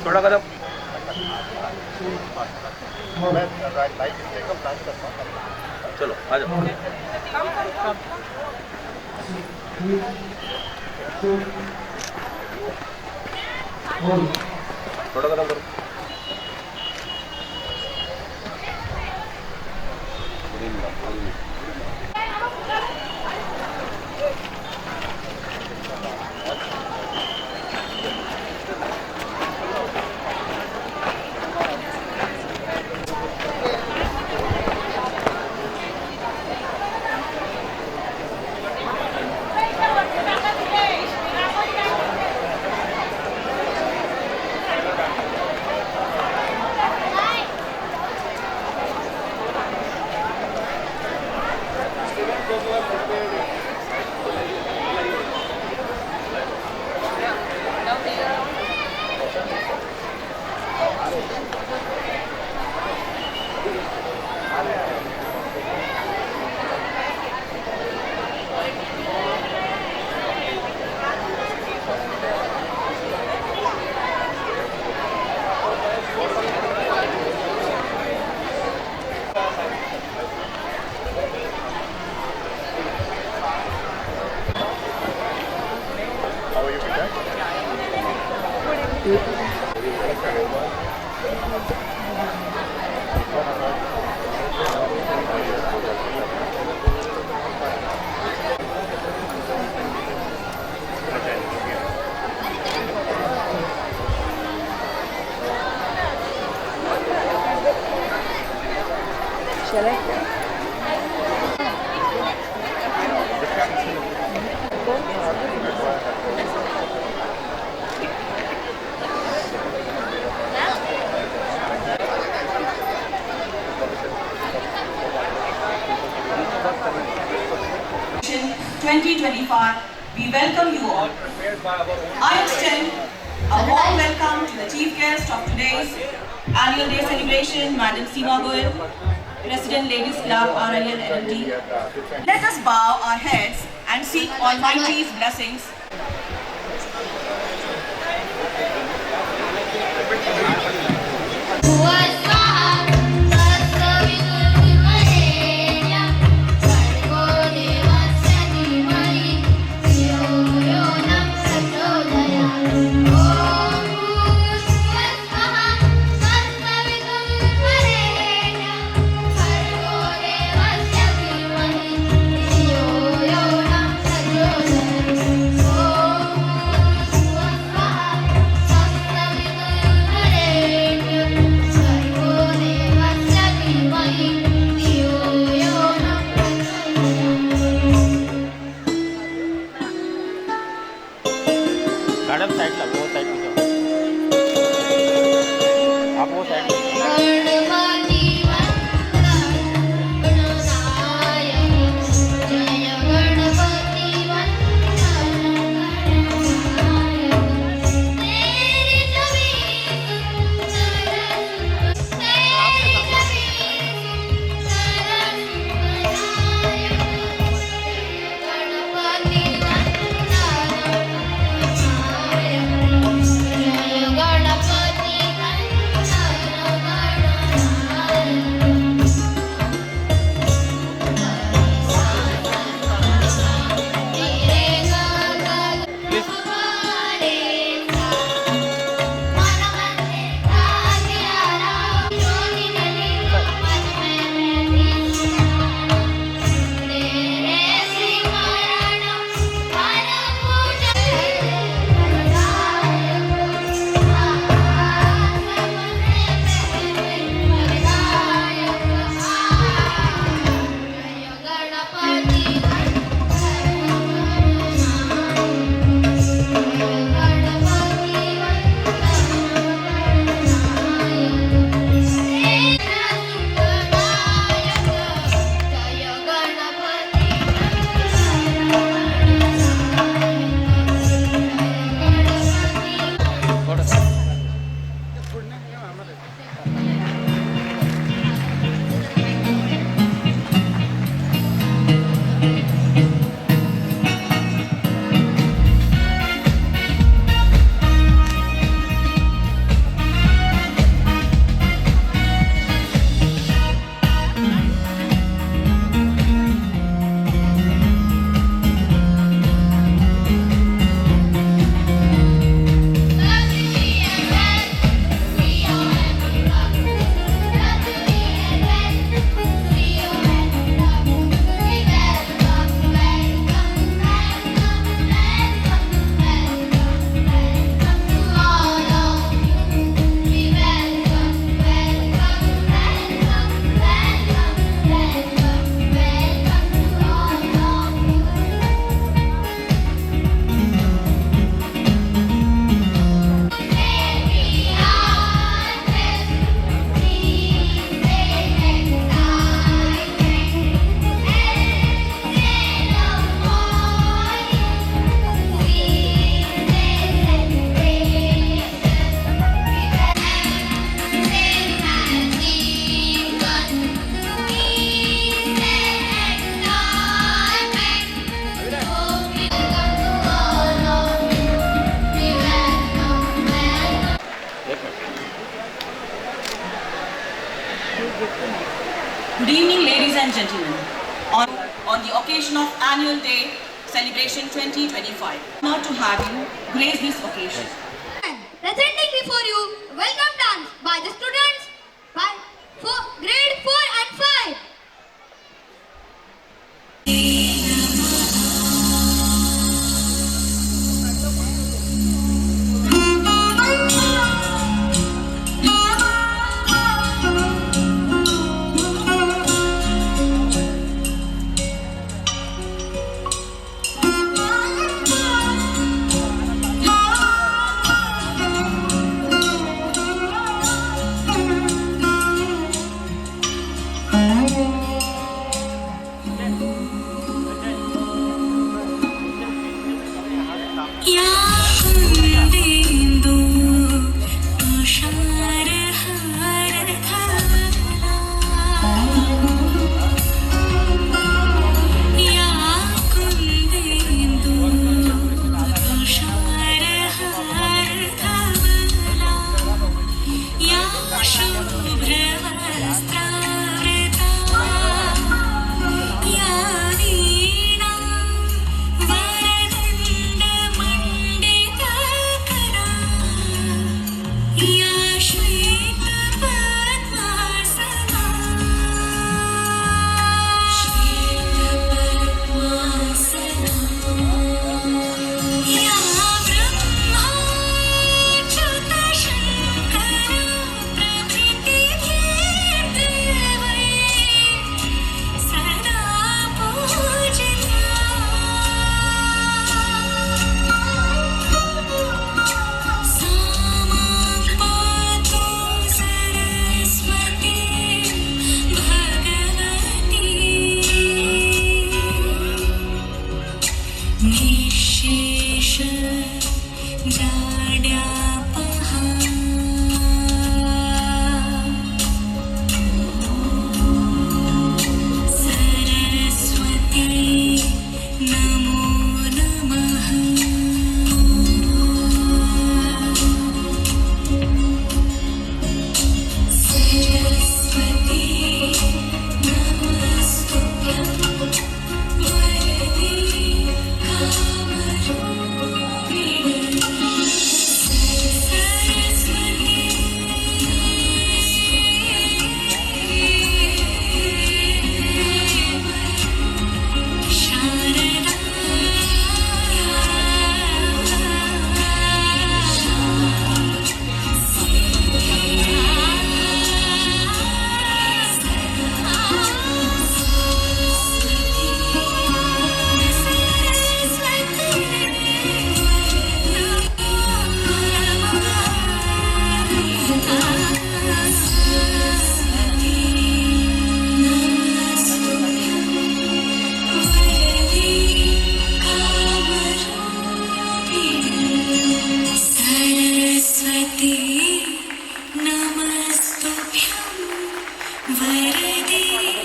थोड़ा कदम चलो आ जाओ थोड़ा कदम करो We welcome you all. I extend a warm welcome to the chief guest of today's annual day celebration, Madam Seema Goyal, President Ladies Club RIL LLD. Let us bow our heads and seek Almighty's blessings. Madam side ला वो side में जाओ आप वो side Annual Day Celebration 2025. Now to have you grace this occasion. Presenting before you, welcome dance by the students by grade 4 and 5.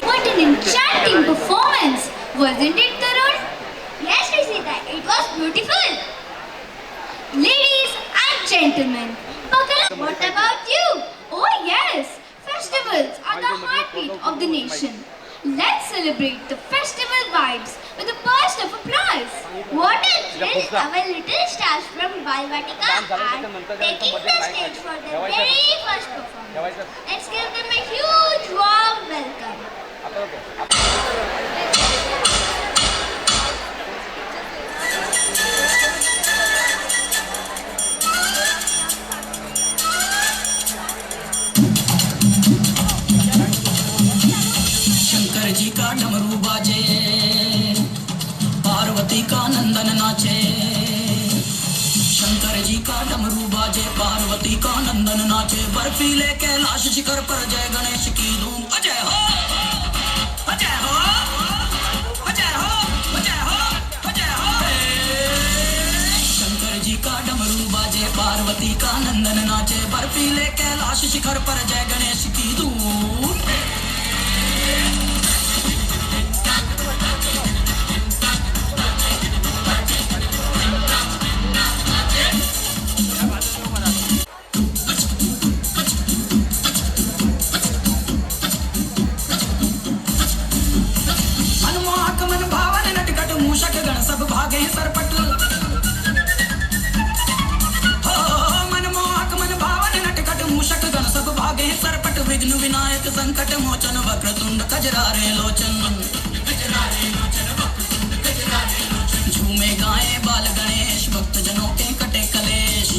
What an enchanting performance! Wasn't it, Tarun? Yes, Rishita, it was beautiful. Ladies and gentlemen, buckle up. What about you? Oh yes, festivals are the heartbeat of the nation. Let's celebrate the festival vibes with a burst of applause. What a thrill! Our little stars from Balvatika are taking the stage for their very first performance. Let's give them a huge warm welcome. Shankar ji का डमरू बाजे, पार्वती का नंदन नाचे। शंकर जी का डमरू बाजे, पार्वती का नंदन नाचे। बर्फीले कैलाश शिखर पर जय गणेश की धूम। अजय हो, अजय हो, अजय हो, अजय हो, अजय हो। शंकर जी का डमरू बाजे, पार्वती का नंदन नाचे। बर्फीले कैलाश शिखर पर जय गणेश की धूम। कजरारे लोचन झूमे गाए बाल गणेश भक्त जनों के कटे कलेश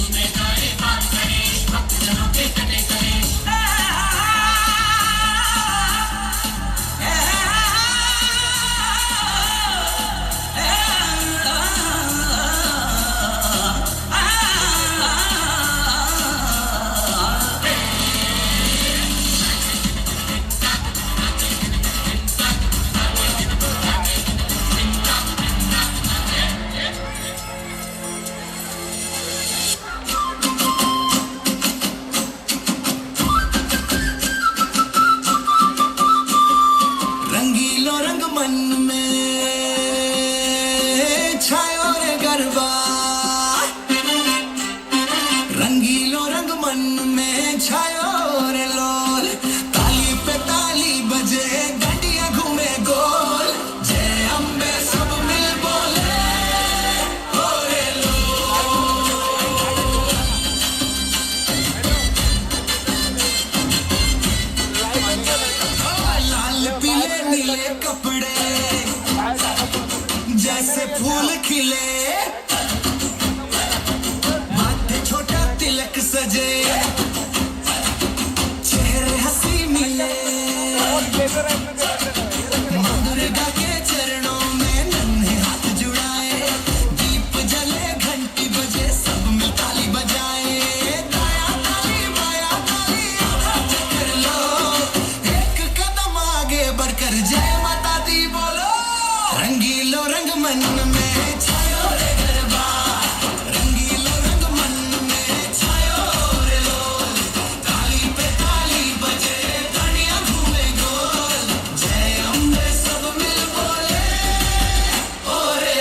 मन में छायो रे गरबा रंगीलो रंग मन में छायो रे लोल ताली पे ताली बजे घंटियां घूमे गोल जय अम्बे सब मिल बोले हो रे लाल पीले नीले कपड़े जैसे फूल खिले माथे छोटा तिलक सजे चेहरे हंसी मिले दुर्गा के चरणों में नन्हे हाथ जुड़ाए दीप जले घंटी बजे सब में ताली बजाए दाया ताली बाया ताली आधा चक्कर लो एक कदम आगे बढ़कर जय माता दी बोलो रंगीलो रंग मन में छायो रे गरबा रंगीलो रंग मन में छायो रे लोल ताली पे ताली बजे घड़ियां घूमे गोल जय अम्बे सब मिल बोले ओ रे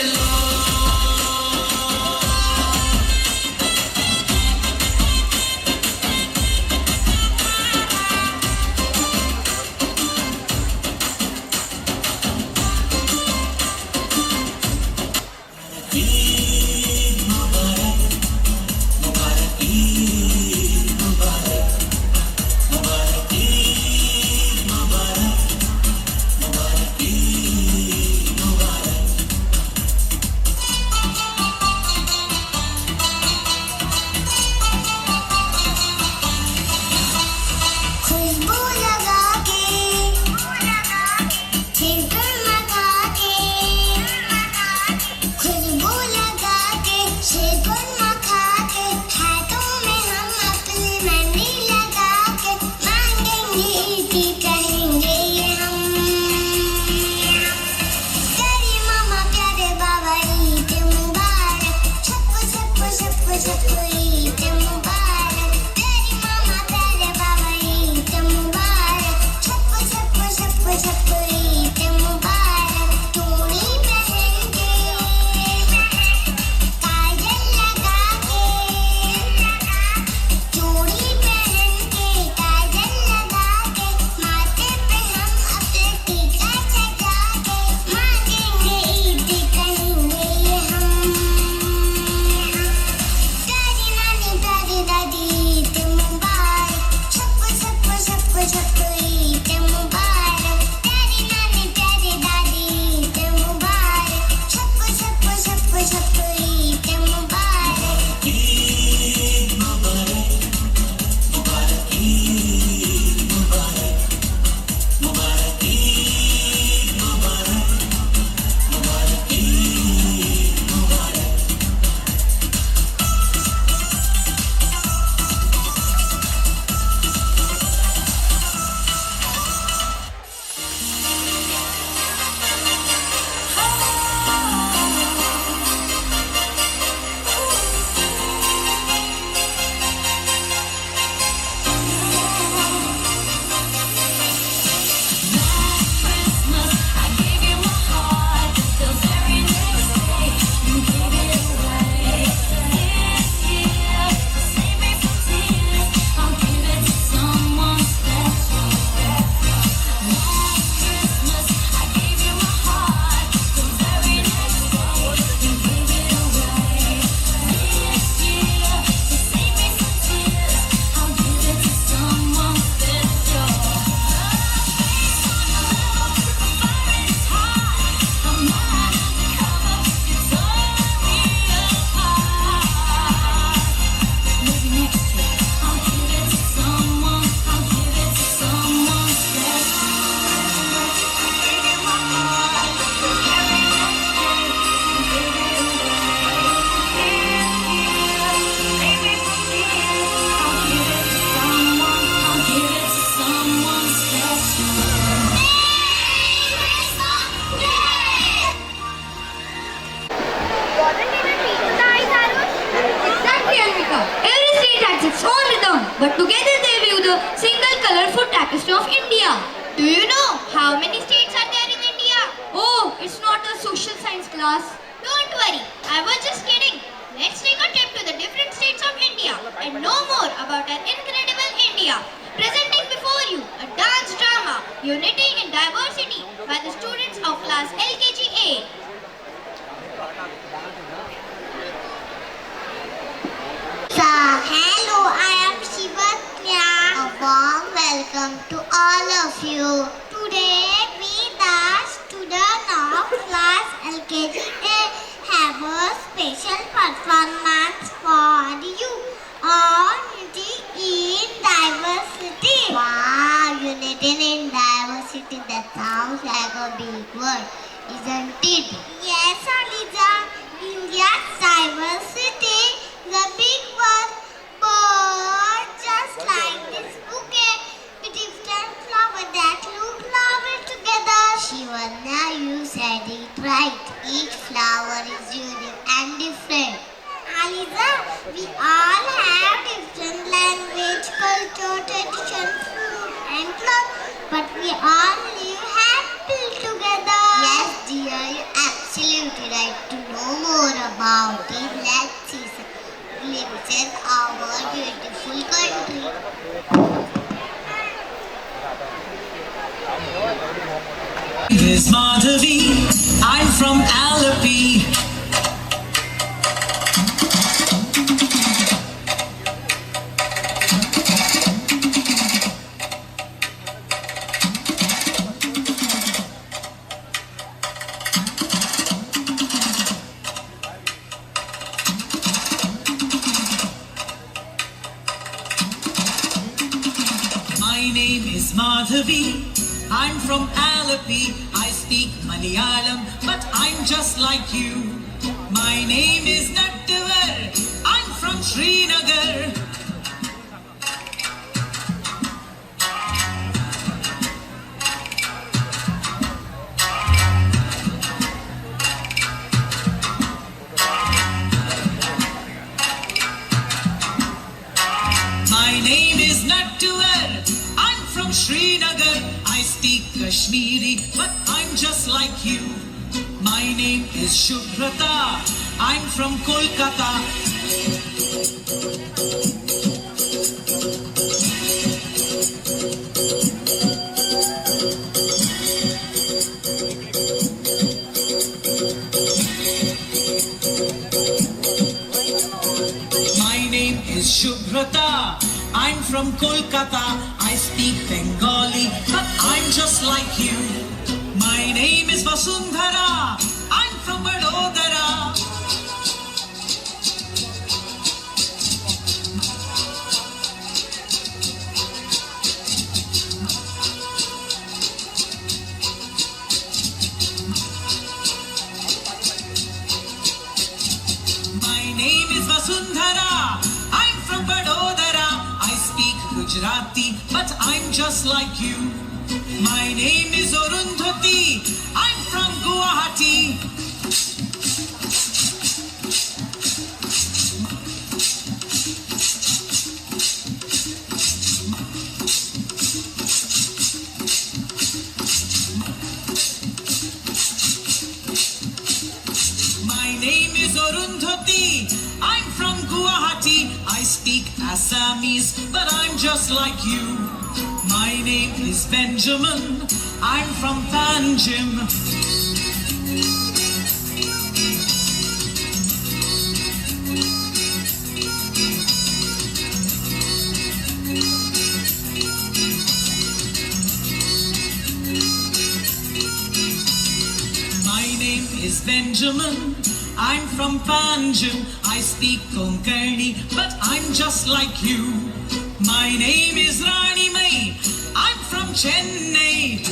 its own rhythm, but together they weave the single colorful tapestry of India. Do you know how many states are there in India? Oh, it's not a social science class. Don't worry, I was just kidding. Let's take a trip to the different states of India and know more about our incredible India. Presenting before you a dance drama, Unity in Diversity, by the students of class LKG A. Hello, I am Shivatnya. A warm welcome to all of you. Today we, the students of class LKGA, have a special performance for you on Unity in Diversity. Wow, Unity in Diversity, that sounds like a big word, isn't it? Yes, Aliza. India's diversity is a big word, but just like this bouquet with different flowers that look lovely together. Shivanya, you said it right. Each flower is unique and different. Aliza, we all have different language, culture, tradition, food and clothes, but we all live happily together. Yes, dear, you're absolutely right. To know more about it, let's see some glimpses of our beautiful country. Is Madhavi, I'm from Alleppey. My name is Madhavi, I'm from Alleppey. I speak Malayalam, but I'm just like you. My name is Nattavar, I'm from Srinagar. My name is Nattavar, I'm from Srinagar. I speak Kashmiri, but I'm just like you. My name is Shubhrata, I'm from Kolkata. My name is Shubhrata, I'm from Kolkata. I speak Bengali, but I'm just like you. My name is Vasundhara, I'm from Vadodara. My name is Vasundhara, I'm from Vadodara. I speak Gujarati, but I'm just like you. My name is Arundhati, I'm from Guwahati. My name is Arundhati, I'm from Guwahati. I speak Assamese, but I'm just like you. My name is Benjamin, I'm from Panjim. My name is Benjamin, I'm from Panjim. I speak Konkani, but I'm just like you. My name is Rani Mai, I'm from Chennai.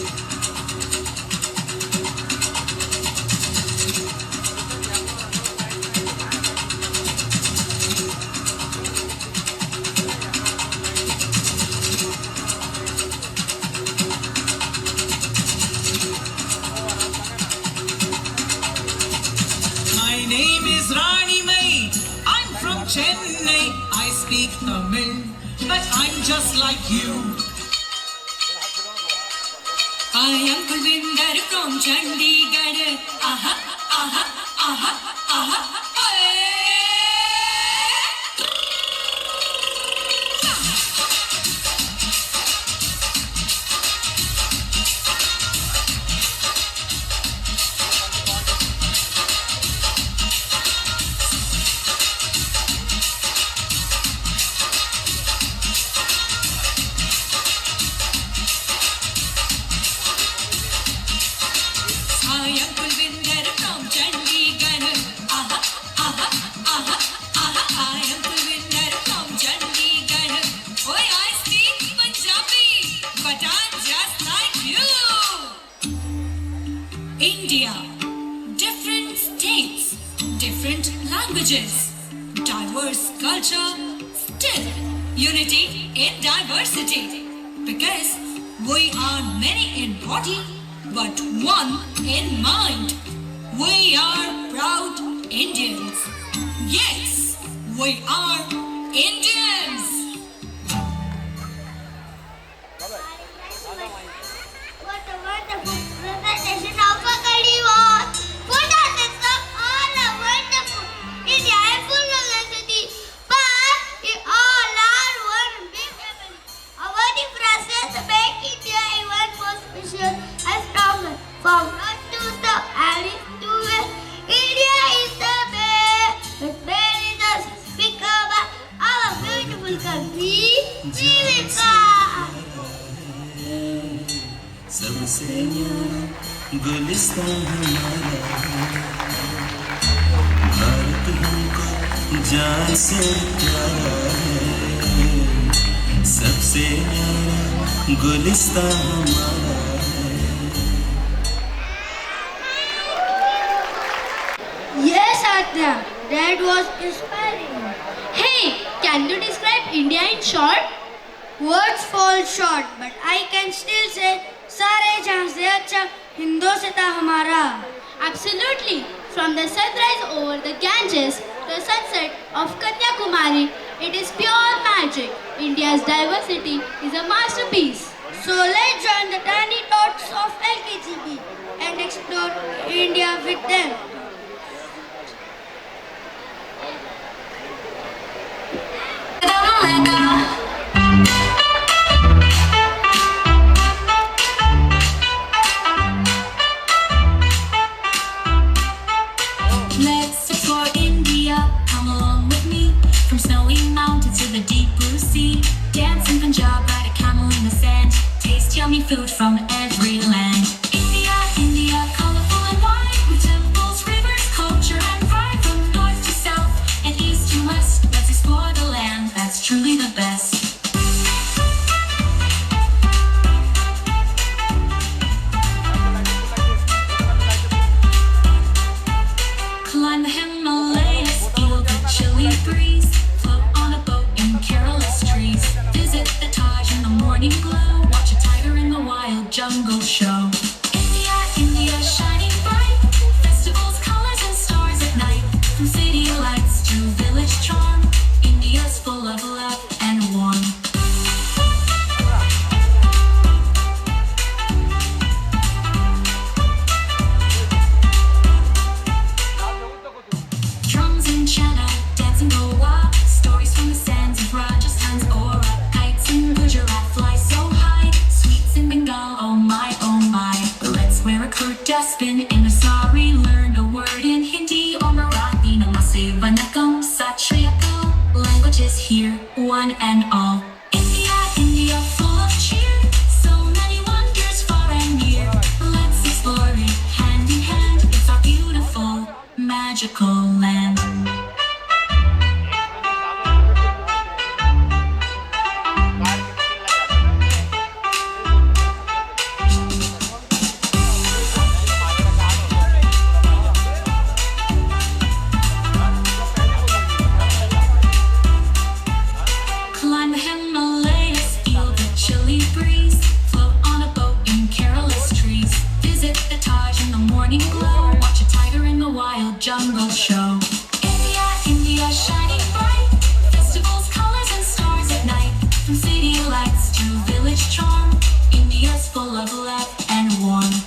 My name is Rani Mai, I'm from Chennai, I speak Tamil, but I'm just like you. I am Kulvinder from Chandigarh. Aha, aha, aha, aha. India, different states, different languages, diverse culture, still unity in diversity. Because we are many in body, but one in mind. We are proud Indians. Yes, we are Indians. What a wonderful presentation of a curry was. Food artists are all are wonderful. India is full of diversity, but we all are one big family. Our differences make India even more special and stronger. From north to south and east to west, India is the best. With many us become our beautiful country. Jivika. सबसे न्यारा गुलिस्तान हमारा, भारत हमको जान से प्यारा है। सबसे न्यारा गुलिस्तान हमारा। Yes, Atna, that was inspiring. Hey, can you describe India in short? Words fall short, but I can still say सारे जहां से अच्छा हिंदुस्तान हमारा. Absolutely. From the sunrise over the Ganges to the sunset of Kanyakumari, it is pure magic. India's diversity is a masterpiece. So let's join the tiny tots of LKGB and explore India with them. Let's explore India, come along with me. From snowy mountains to the deep blue sea. Dance in Punjab, ride a camel in the sand. Taste yummy food from every land. India, India, colorful and wide. With temples, rivers, culture and pride. From north to south and east to west. Let's explore the land that's truly the best. Climb the Himalayas, feel the chilly breeze. Float on a boat in Kerala's trees. Visit the Taj in the morning glow. Watch a tiger in the wild jungle show. India, India, shining bright. Festivals, colors and stars at night. From city lights to village charm. India's full of love and warmth. Drums in Chennai, dancing Goa. Stories from the sands of Rajasthan's aura. Kites in Gujarat fly so high. Sweets in Bengal, oh my, oh my. Let's wear a kurta, spin in a sari. Learn a word in Hindi or Marathi. Namaste, Vanakkam, Sat Shri Akal. Languages here, one and all. India, India, full of cheer. So many wonders far and near. Let's explore it hand in hand. It's our beautiful, magical land. Climb the Himalayas, feel the chilly breeze. Float on a boat in Kerala's trees. Visit the Taj in the morning glow. Watch a tiger in the wild jungle show. India, India, shining bright. its charm. India's full of love and warmth.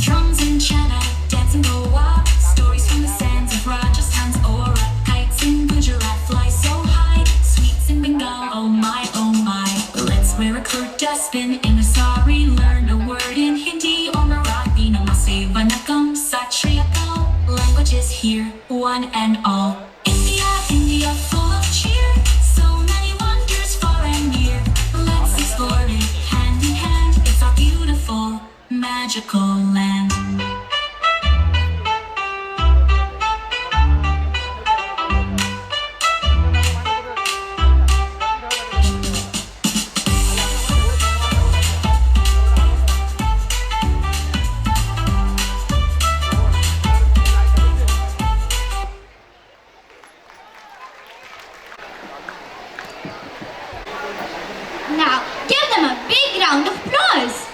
Drums in China, dance in Goa, stories from the sands of Rajasthan's Ora. Kites in Gujarat fly so high, sweets in Bengal, oh my, oh my. Let's wear a kurta, spin in a sari, learn a word in Hindi or Marathi. Namaste, Vanakkam, Sat Shri Akal. Languages here, one and all. India, India, full of cheer, so many wonders far and near. Let's explore it hand in hand, it's our beautiful, magical land. Now, give them a big round of applause.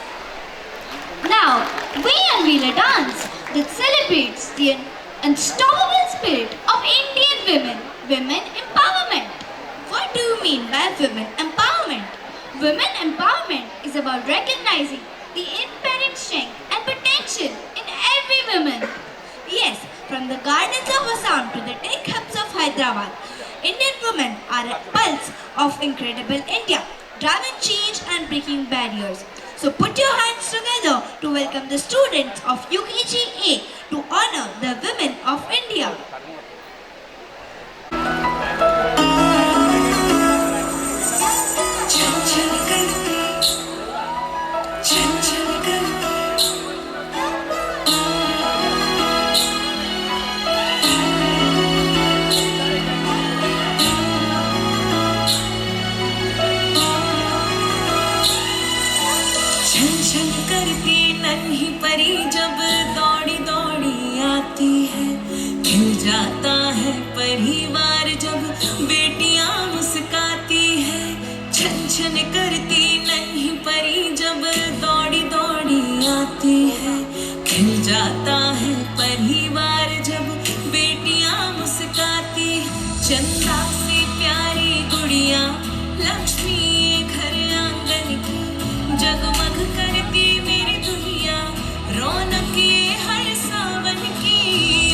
Now, we unveil a dance that celebrates the unstoppable spirit of Indian women, women empowerment. What do you mean by women empowerment? Women empowerment is about recognizing the inherent strength and potential in every woman. Yes, from the gardens of Assam to the tech hubs of Hyderabad, Indian women are a pulse of incredible India, driving change and breaking barriers. So put your hands together to welcome the students of UKG-A to honor the women of India. छन छन करती नन्ही परी जब दौड़ी दौड़ी आती है, खिल जाता है परिवार जब बेटियां मुस्काती है। छन छन करती नन्ही परी जब दौड़ी दौड़ी आती है, खिल जाता है परिवार जब बेटियां मुस्काती है। चंदा से प्यारी गुड़िया लक्ष्मी घर आंगन की, जगमग करती मेरी दुनिया रौनक ये हर सावन की।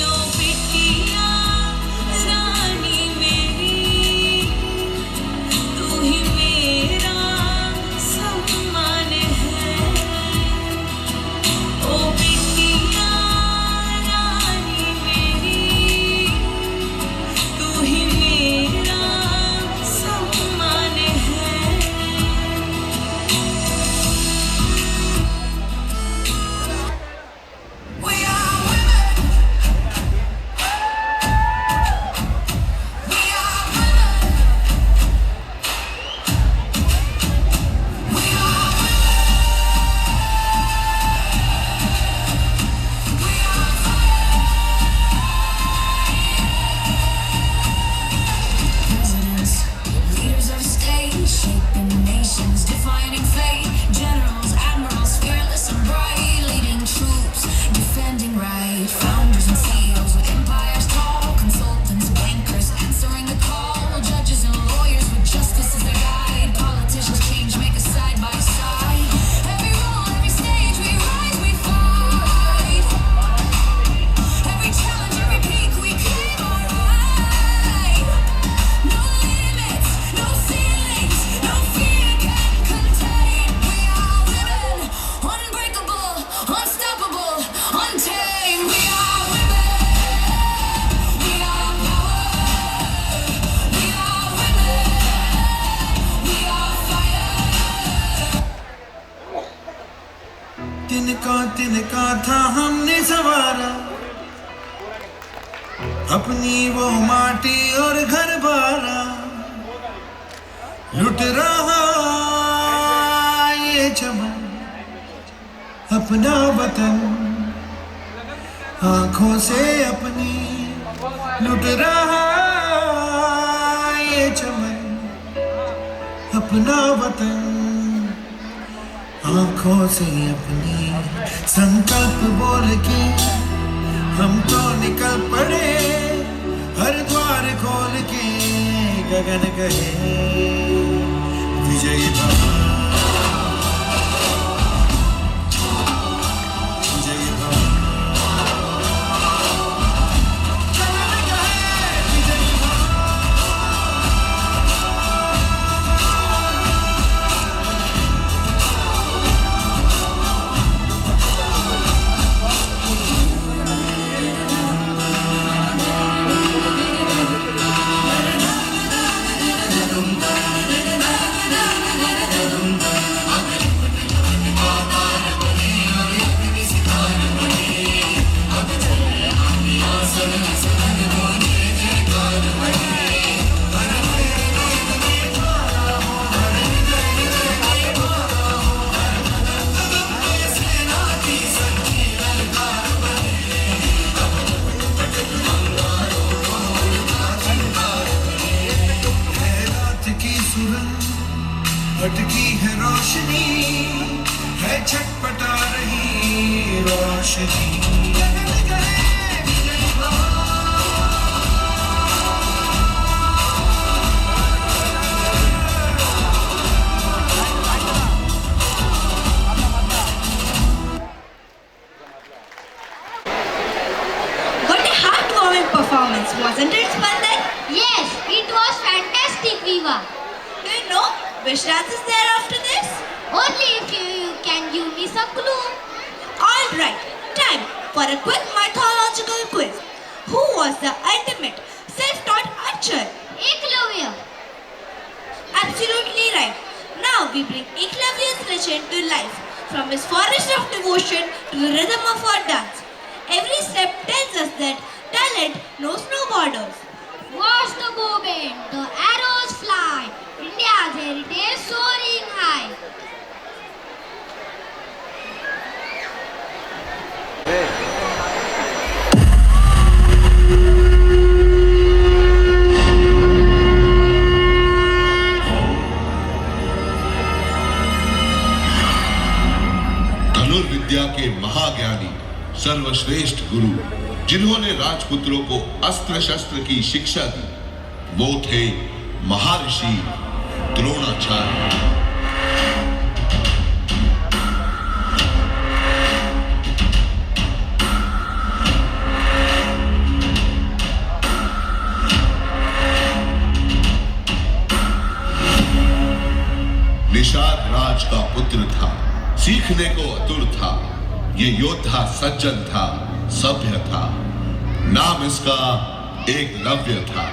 ओ बिटिया रानी मेरी, तू ही मेरा सम्मान है। ओ बिटिया रानी मेरी, तू ही मेरा सम्मान है। तिनका था हमने सवारा, अपनी वो माटी और घर बारा। लुट रहा ये चमन अपना वतन, आंखों से अपनी लुट रहा ये चमन अपना वतन, आंखों से अपनी। संकल्प बोल के हम तो निकल पड़े हर द्वार खोल के गगन कहे विजयी भव विजयी भव भटकी है रोशनी है छटपटा रही रोशनी What a heartwarming performance, wasn't it, Spandan? Yes, it was fantastic, Viva. Do you know which dance is there after this? Only if you can give me some clue. Alright, time for a quick mythological quiz. Who was the ultimate self-taught archer? Eklavya. Absolutely right. Now we bring Eklavya's legend to life. From his forest of devotion to the rhythm of our dance. Every step tells us that talent knows no borders. Watch the bow bend, the arrows fly. India's heritage soaring high. धनुर्विद्या के महाज्ञानी सर्वश्रेष्ठ गुरु जिन्होंने राजपुत्रों को अस्त्र शस्त्र की शिक्षा दी वो थे महर्षि द्रोणाचार्य। निषाद राज का पुत्र था, सीखने को आतुर था, ये योद्धा सज्जन था, सभ्य था, नाम इसका एकलव्य था।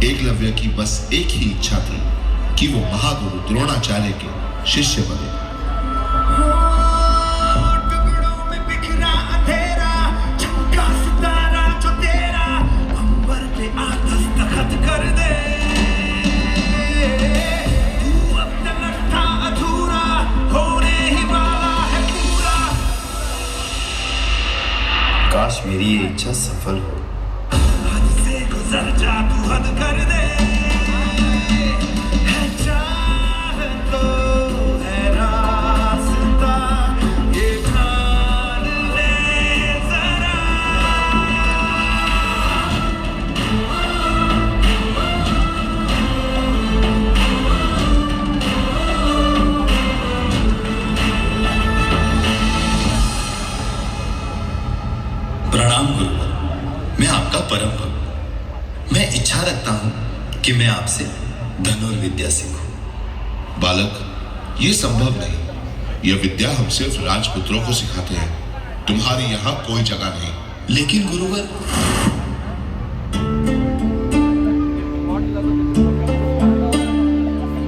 एकलव्य की बस एक ही इच्छा थी कि वो महागुरु द्रोणाचार्य के शिष्य बने। काश मेरी ये इच्छा सफल हो। हद से गुजर जा तू हद कर दे है चाह तो है रास्ता ये ठान ले जरा। प्रणाम गुरुवर, मैं आपका परम भक्त। मैं इच्छा रखता हूं कि मैं आपसे धनुर्विद्या सीखूं। बालक, ये संभव नहीं। यह विद्या हम सिर्फ राजपुत्रों को सिखाते हैं। तुम्हारी यहाँ कोई जगह नहीं। लेकिन गुरुवर,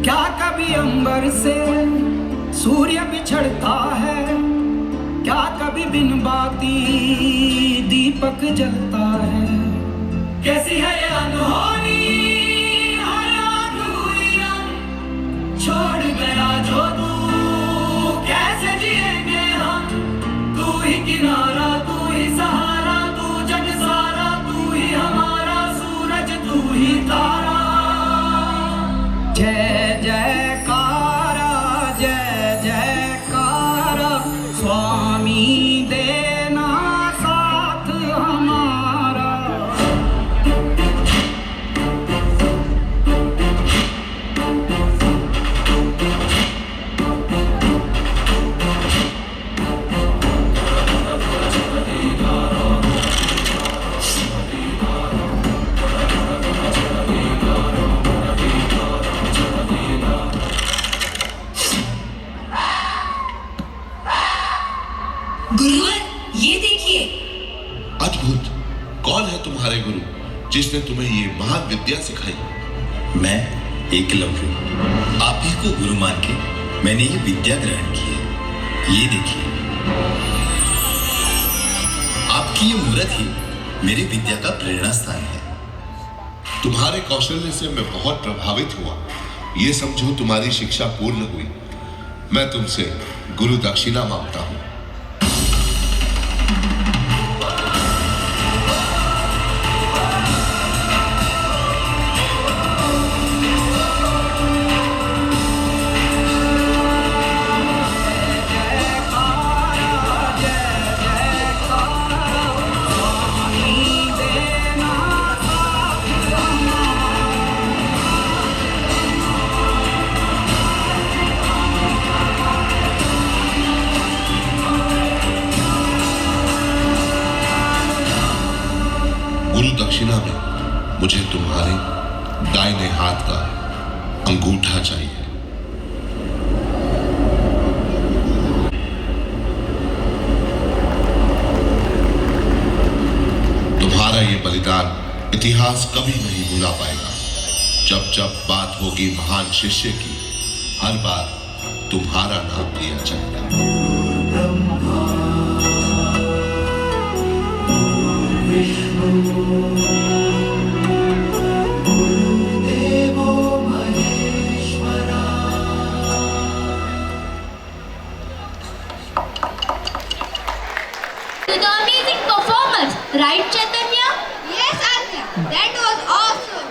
क्या कभी अंबर से सूर्य बिछड़ता है? क्या कभी बिन बाती दीपक जलता है? कैसी है ये अनहोनी हर अधूरी रंग छोड़ गया जो तू, कैसे जिएंगे हम? तू ही किनारा, तू ही सहारा, तू जग सारा, तू ही सितारा जय जयकारा जय जयकारा स्वामी देना साथ हमारा गुरुवर, ये देखिए। अद्भुत। कौन है तुम्हारे गुरु जिसने तुम्हें ये महान विद्या सिखाई? मैं एकलव्य, आप ही को गुरु मान के मैंने ये विद्या ग्रहण की है। ये देखिए, आपकी ये मूर्त ही मेरी विद्या का प्रेरणा स्थान है। तुम्हारे कौशल्य से मैं बहुत प्रभावित हुआ। ये समझो तुम्हारी शिक्षा पूर्ण हुई। मैं तुमसे गुरु दक्षिणा मांगता हूं। गुरु दक्षिणा में मुझे तुम्हारे दाहिने हाथ का अंगूठा चाहिए। तुम्हारा ये बलिदान इतिहास कभी नहीं भुला पाएगा। जब जब बात होगी महान शिष्य की, हर बार तुम्हारा नाम लिया जाएगा। The amazing performance, right Chaitanya? Yes, Anya, that was awesome.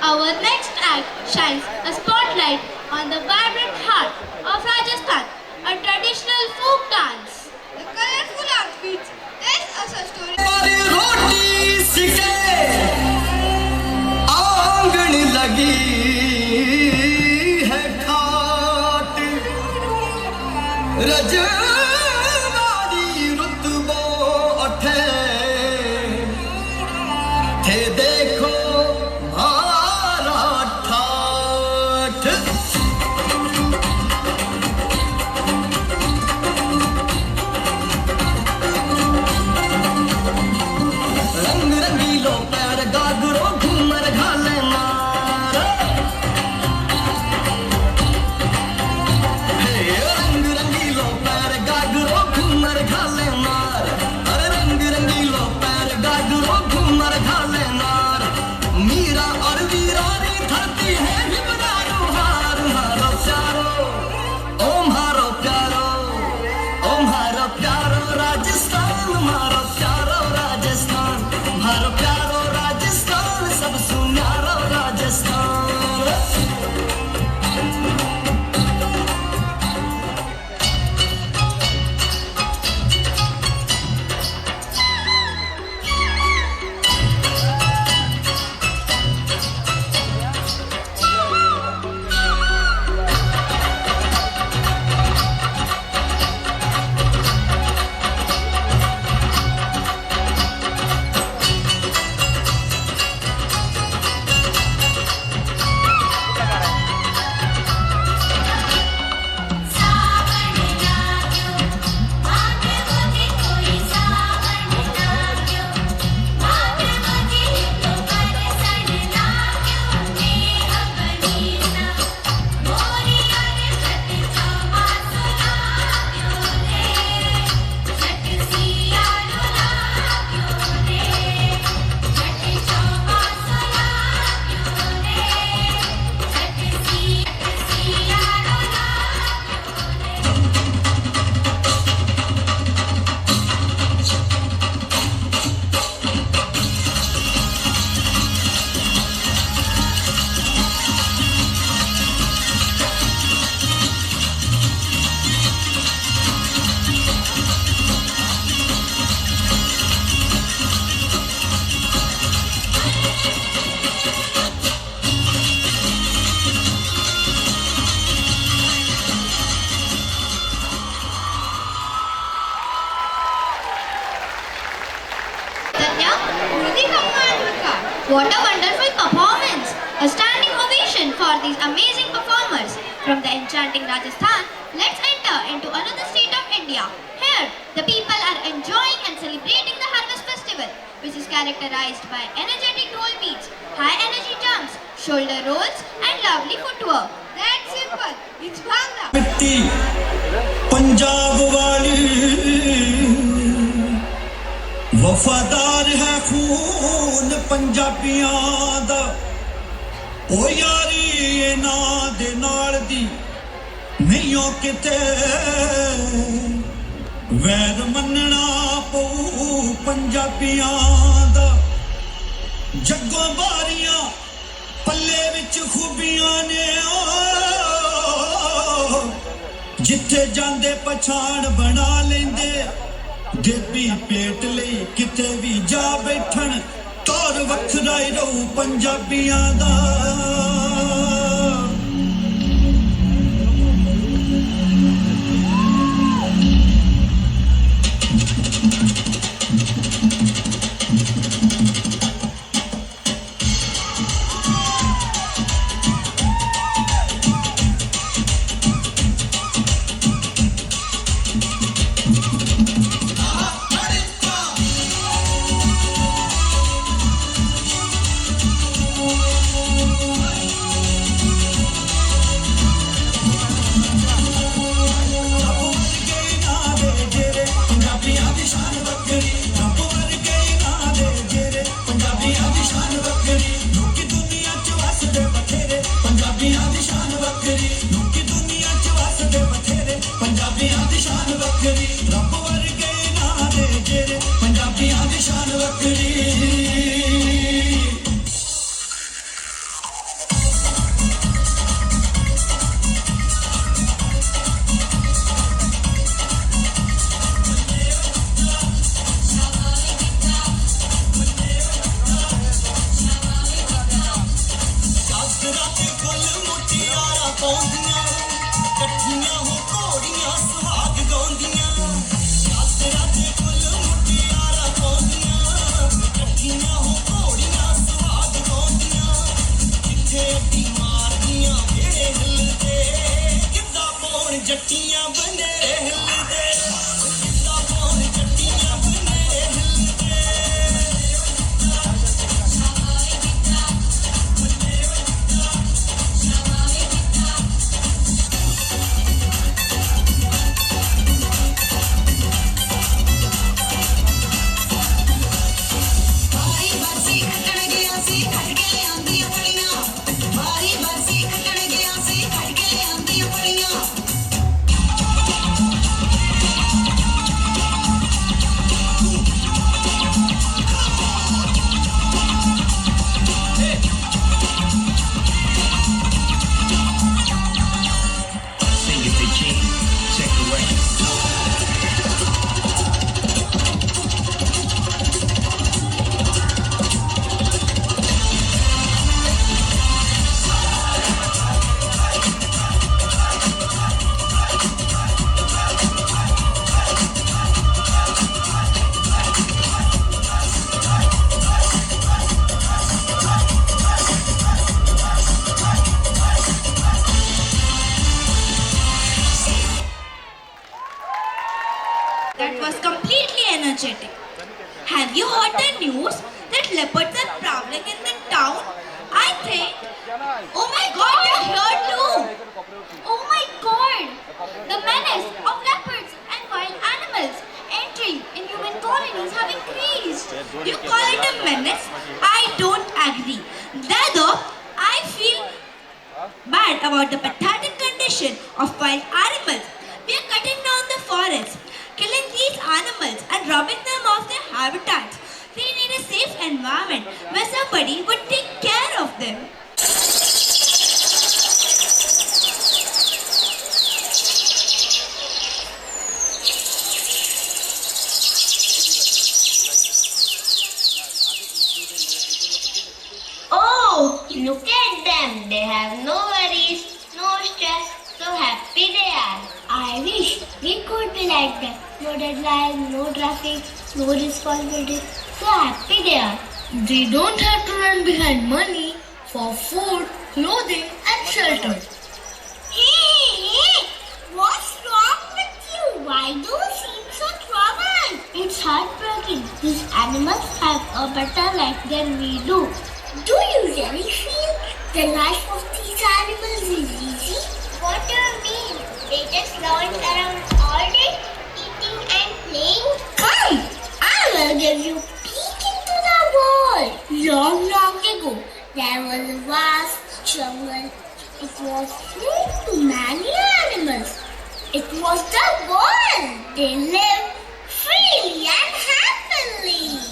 Our next act shines a spotlight on the vibrant heart of Rajasthan, a traditional folk dance. The colorful outfits tell us a story. रोटी सिके आंगन लगी है खाट रजवाड़ी रुतबो उठे थे देखो मारा ठाठ रंग रंगीलो पैर गागरो घूमर घाले मार हे रंग रंगीलो पैर गागरो What a wonderful performance! A standing ovation for these amazing performers. From the enchanting Rajasthan, let's enter into another state of India. Here, the people are enjoying and celebrating the Harvest Festival, which is characterized by energetic dole beats, high energy jumps, shoulder rolls, and lovely footwork. That's simple. It's Bhangra. मिट्टी पंजाब वाली वफादार है खून पंजाबियां दा ओ यारी इन्हां दे नाल दी नहीं ओ किते वैर मनना पऊ पंजाबियां दा जग्गों बारियां पल्ले विच खूबियां ने जिथे जांदे पछाण बना लेंदे देवी पेट लई किते भी जा बैठण तौर वखरा ही रहू पंजाबियां दा That was completely energetic. Have you heard the news that leopards are prowling in the town? I think. Oh my God, they're here too. Oh my God! The menace of leopards and wild animals entering in human colonies have increased. You call it a menace? I don't agree. Rather, I feel bad about the pathetic condition of wild animals. We are cutting down the forests, killing these animals and robbing them of their habitats. They need a safe environment where somebody would take care of them. Oh, look at them. They have no worries, no stress, so happy they are. I wish we could be like them. No deadline, no traffic, no responsibility. So happy they are. They don't have to run behind money for food, clothing and shelter. Hey, what's wrong with you? Why do you seem so troubled? It's heartbreaking. These animals have a better life than we do. Do you really feel the life of these animals is easy? What do you mean? They just lounge around all day, eating and playing? Come, I will give you a peek into the world. Long, long ago, there was a vast jungle. It was home to many animals. It was the world. They lived freely and happily.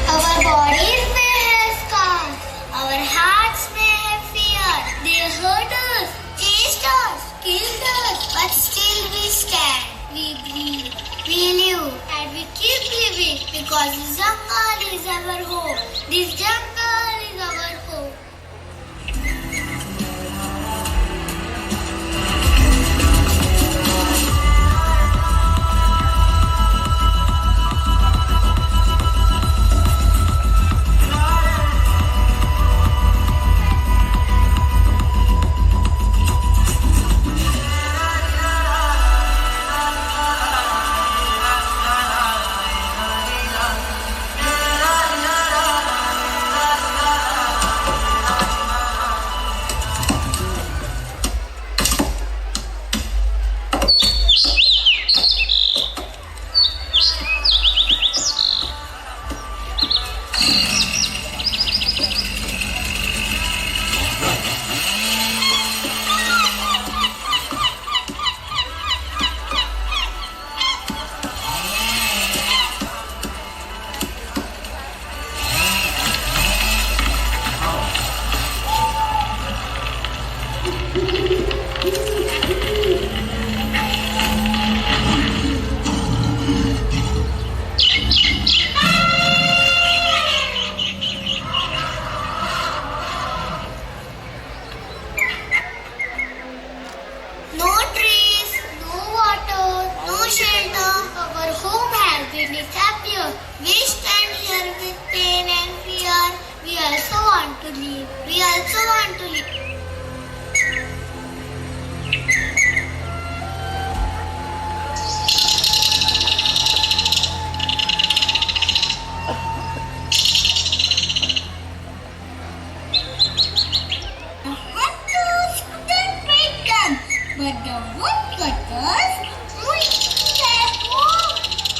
Our bodies may have scars, our hearts may have fear. They hurt us, chased us, killed us, but still we stand. We breathe, we live, and we keep living because this jungle is our home. This jungle is our home. No trees, no water, no shelter. Our home has been disappeared. We stand here with pain and fear. We also want to live. We also want to live. The hunters couldn't break them, but the woodcutters reached their home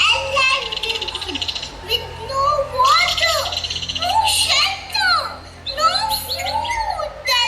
and livelihood with no water, no shelter, no food. The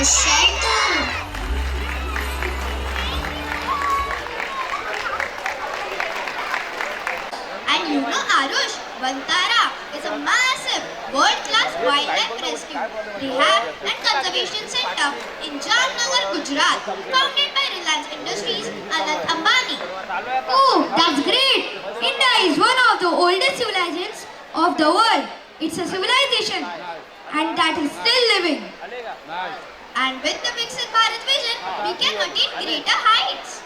Shentu. And you know, Arush, Vantara is a massive world-class wildlife rescue, rehab and conservation center in Jamnagar, Gujarat, founded by Reliance Industries Anant Ambani. Oh, that's great! India is one of the oldest civilizations of the world. It's a civilization and that is still living. And with the Viksit Bharat vision, we can attain greater heights.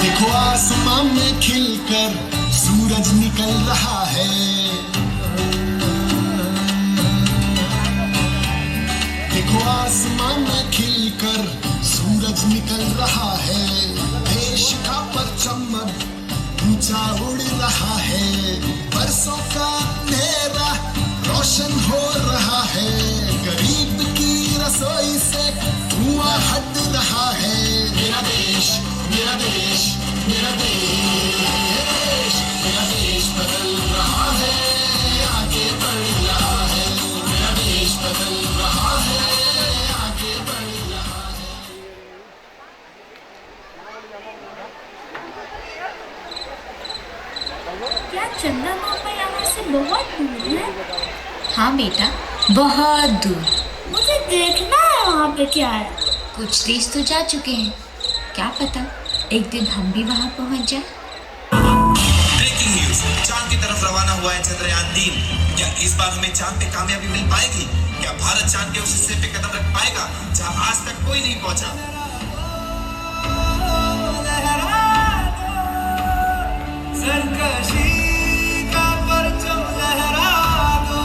देखो आसमां में खिलकर सूरज निकल रहा है, देखो आसमां में खिलकर सूरज निकल रहा है, देश का परचम ऊंचा उड़ रहा है, बरसों का अंधेरा रोशन हो रहा है, गरीब की रसोई से धुआं हट रहा है। मेरा देश, मेरा देश, मेरा देश, मेरा देश बदल रहा है, आगे बढ़ रहा है, मेरा देश बदल रहा है, आगे बढ़ रहा है। क्या चंदा मामा यहाँ से बहुत दूर है? हाँ बेटा, बहुत दूर। मुझे देखना है वहाँ पे क्या है। कुछ देश तो जा चुके हैं, क्या पता एक दिन हम भी वहाँ पहुँच जाए। ब्रेकिंग न्यूज, चांद की तरफ रवाना हुआ है चंद्रयान 3। क्या इस बार हमें चांद पे कामयाबी मिल पाएगी? क्या भारत चांद के उस हिस्से पे कदम रख पाएगा जहाँ आज तक कोई नहीं पहुँचा? सरकशी का परचम लहरा दो,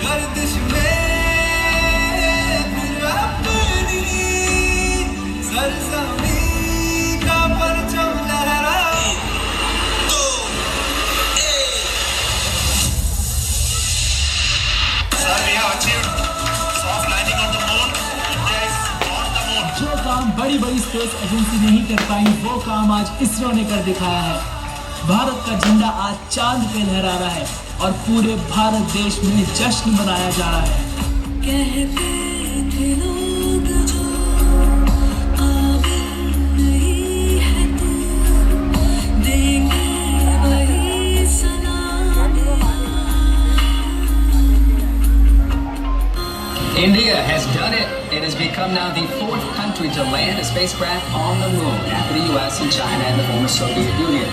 गर्दिश में फिर अपनी सरजमीं का परचम लहरा दो। Sir, we have achieved soft landing on the moon. Yes, on the moon. जो काम बड़ी बड़ी स्पेस एजेंसी नहीं कर पाई, वो काम आज इसरो ने कर दिखाया है। भारत का झंडा आज चांद पे लहरा रहा है और पूरे भारत देश में जश्न मनाया जा रहा है। कहते थे लोग जो काबिल नहीं है तू, देंगे वही सलामियां। India has done it. It has become now the 4th country to land a spacecraft on the moon after the US and China and the former Soviet Union.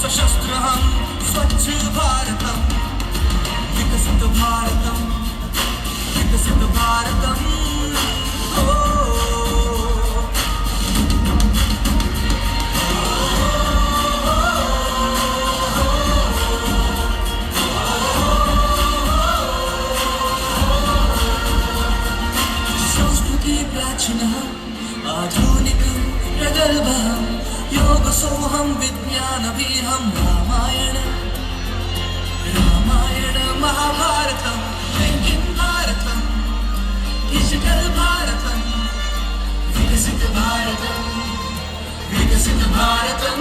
सशस्त्रहं स्वच्छ भारतम्, विकसित भारतम्, विकसित भारतम्। संस्कृति प्राचीनः आधुनिकं प्रगल्भः, योग सोहम विज्ञानभिहं रामायण रामायण महाभारतं, बैंकिंग भारतं, डिजिटल भारतं, विकसित भारतं, विकसित भारतं।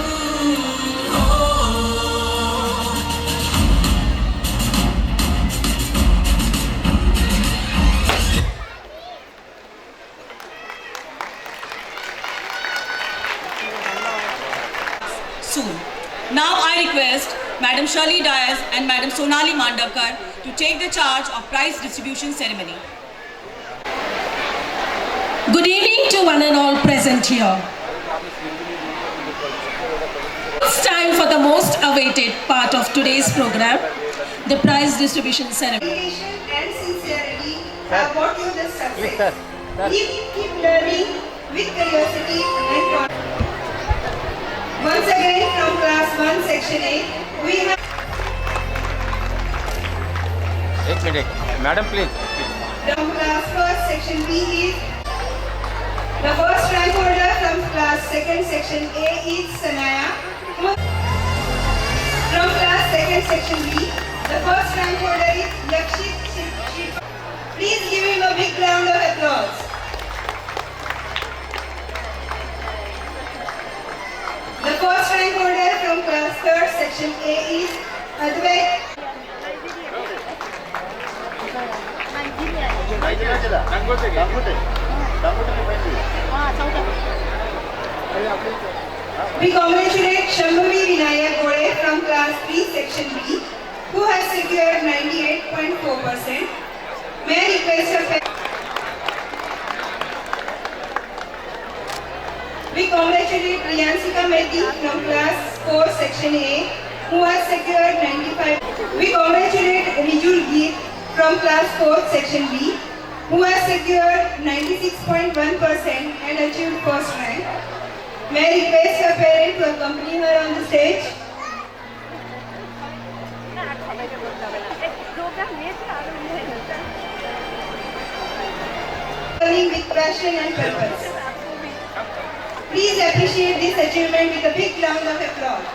Soon. Now I request Madam Shirley Dias and Madam Sonali Mandavkar to take the charge of prize distribution ceremony. Good evening to one and all present here. the most awaited part of today's program, the prize distribution ceremony. Dedication and sincerity have brought you this success. Sir. Keep learning with curiosity and confidence. Once again, from class 1, section A, we have एक minute madam please from class 1, section B is the first rank holder. From class 2nd, section A is Sanaya. From class 2nd, section B, the first rank holder is Yakshit Shiva. Please give him a big round of applause. The first rank holder from class 3rd, section A is Advait. We congratulate Shambhavi Vinayak Gode from class 3, section B, who has secured 98.4%. May I request her We congratulate Priyansika Mehdi from class 4, section A, who has secured 95. We congratulate Rijul Geet from class 4, section B, who has secured 96.1% and achieved first rank. May I request her parent to accompany her on the stage? Learning with passion and purpose. Please appreciate this achievement with a big round of applause.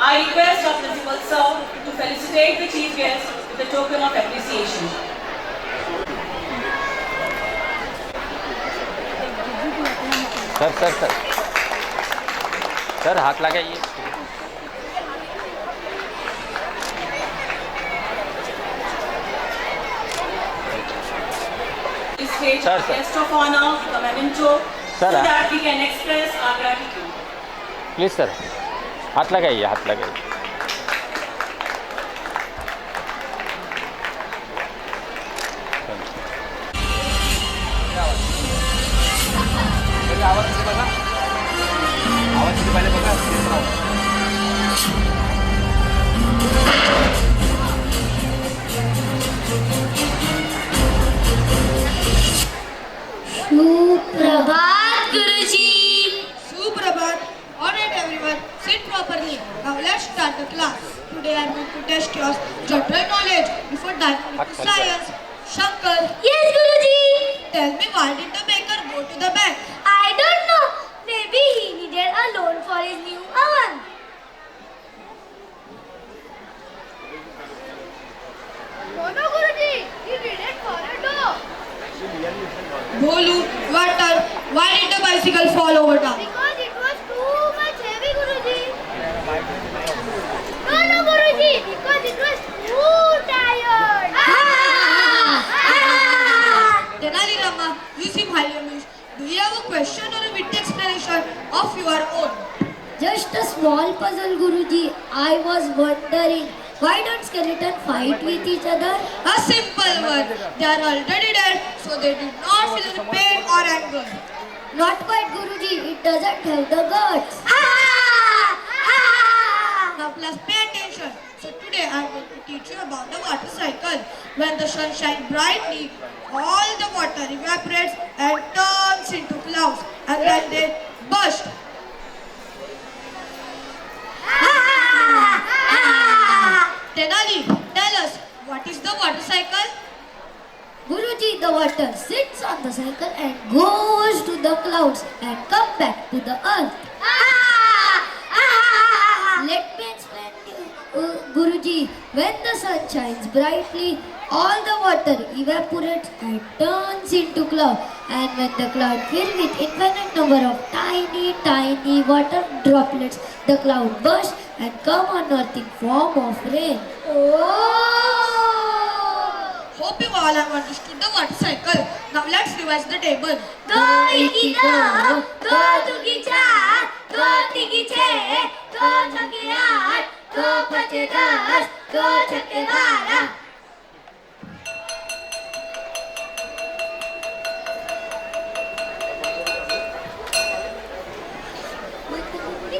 I request our principal sir to felicitate the chief guest with a token of appreciation. Sir हाथ लगाइए Sir, guest of honor, the memento, Sir, so that we can express our gratitude. Please sir हाथ लगाइए सुप्रभात गुरुजी. Suprabhat. Alright everyone, sit properly. Now let's start the class. Today I am going to test your general knowledge before diving into science. Shankar, Yes, Guruji. tell me, why did the baker go to the bank? I don't know. Maybe he needed a loan for his new oven. No, Guruji. He needed for a door. Bolu, water. Why did the bicycle fall over down? Because it was too much heavy, Guruji. No, Guruji. Because it was too tired. Denali Rama, you seem highly amused. Do you have a question or a witty explanation of your own? Just a small puzzle, Guruji. I was wondering, why don't skeletons fight with each other? A simple one. They are already dead, so they do not feel the pain or anger. Not quite, Guruji. It doesn't help the gods. Now plus pay attention. So today I am going to teach you about the water cycle. When the sun shines brightly, all the water evaporates and turns into clouds, and then they burst. Tenali, tell us, what is the water cycle? Guruji, the water sits on the cycle and goes to the clouds and comes back to the earth. Let me explain to you, Guruji. When the sun shines brightly, all the water evaporates and turns into cloud. And when the cloud fills with infinite number of tiny water droplets, the cloud bursts and come on earth in form of rain. Hope you all have understood the water cycle. Now let's revise the table. दो इकी दो, दो दुगी चार, दो तिगी छः, दो चौके आठ, दो पचे 10, दो छक्के 12.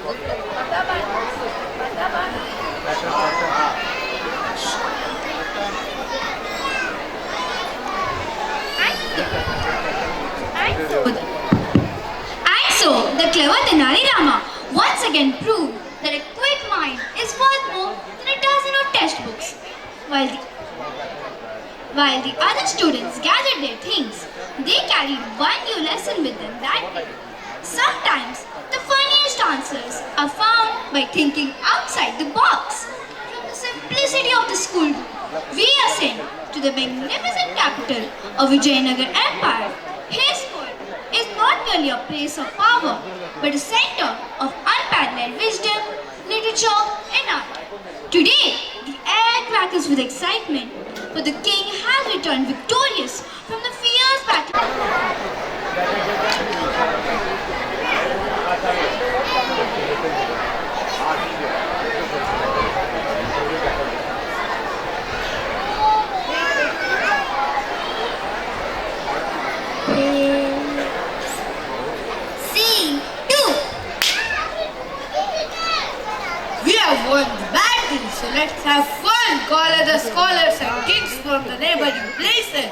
And so, the clever Tenali Rama once again proved that a quick mind is worth more than a dozen of textbooks. While the other students gathered their things, they carried one new lesson with them that day. Sometimes, the funniest answers are found by thinking outside the box. From the simplicity of the school, we ascend to the magnificent capital of Vijayanagar Empire. His court is not merely a place of power, but a center of unparalleled wisdom, literature, and art. Today, the air crackles with excitement, for the king has returned victorious from the fierce battle. We have won the battle, so let's have fun. Call other scholars and kings from the neighboring places.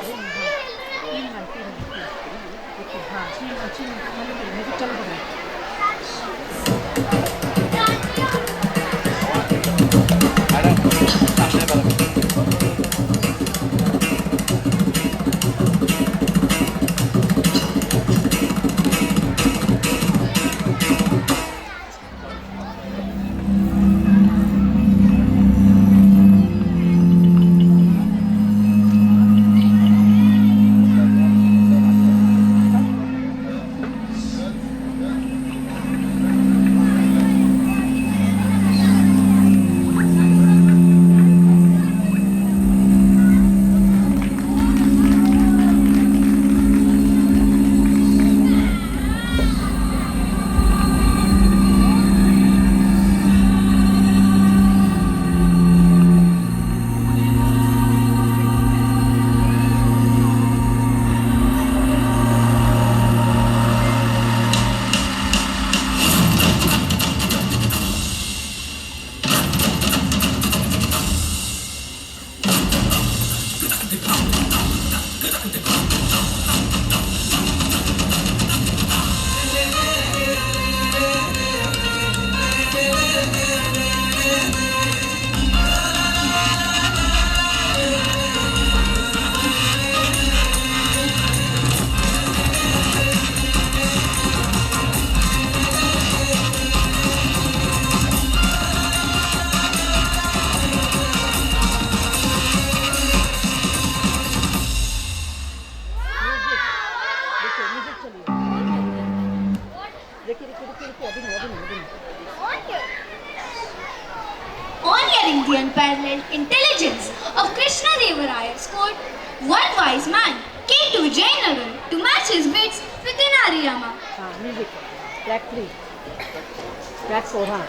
On hearing the unparalleled intelligence of Krishna Devaraya's court, one wise man came to Vijayanagar to match his wits with Tenali Rama. Music. Track 3. Track 4, huh?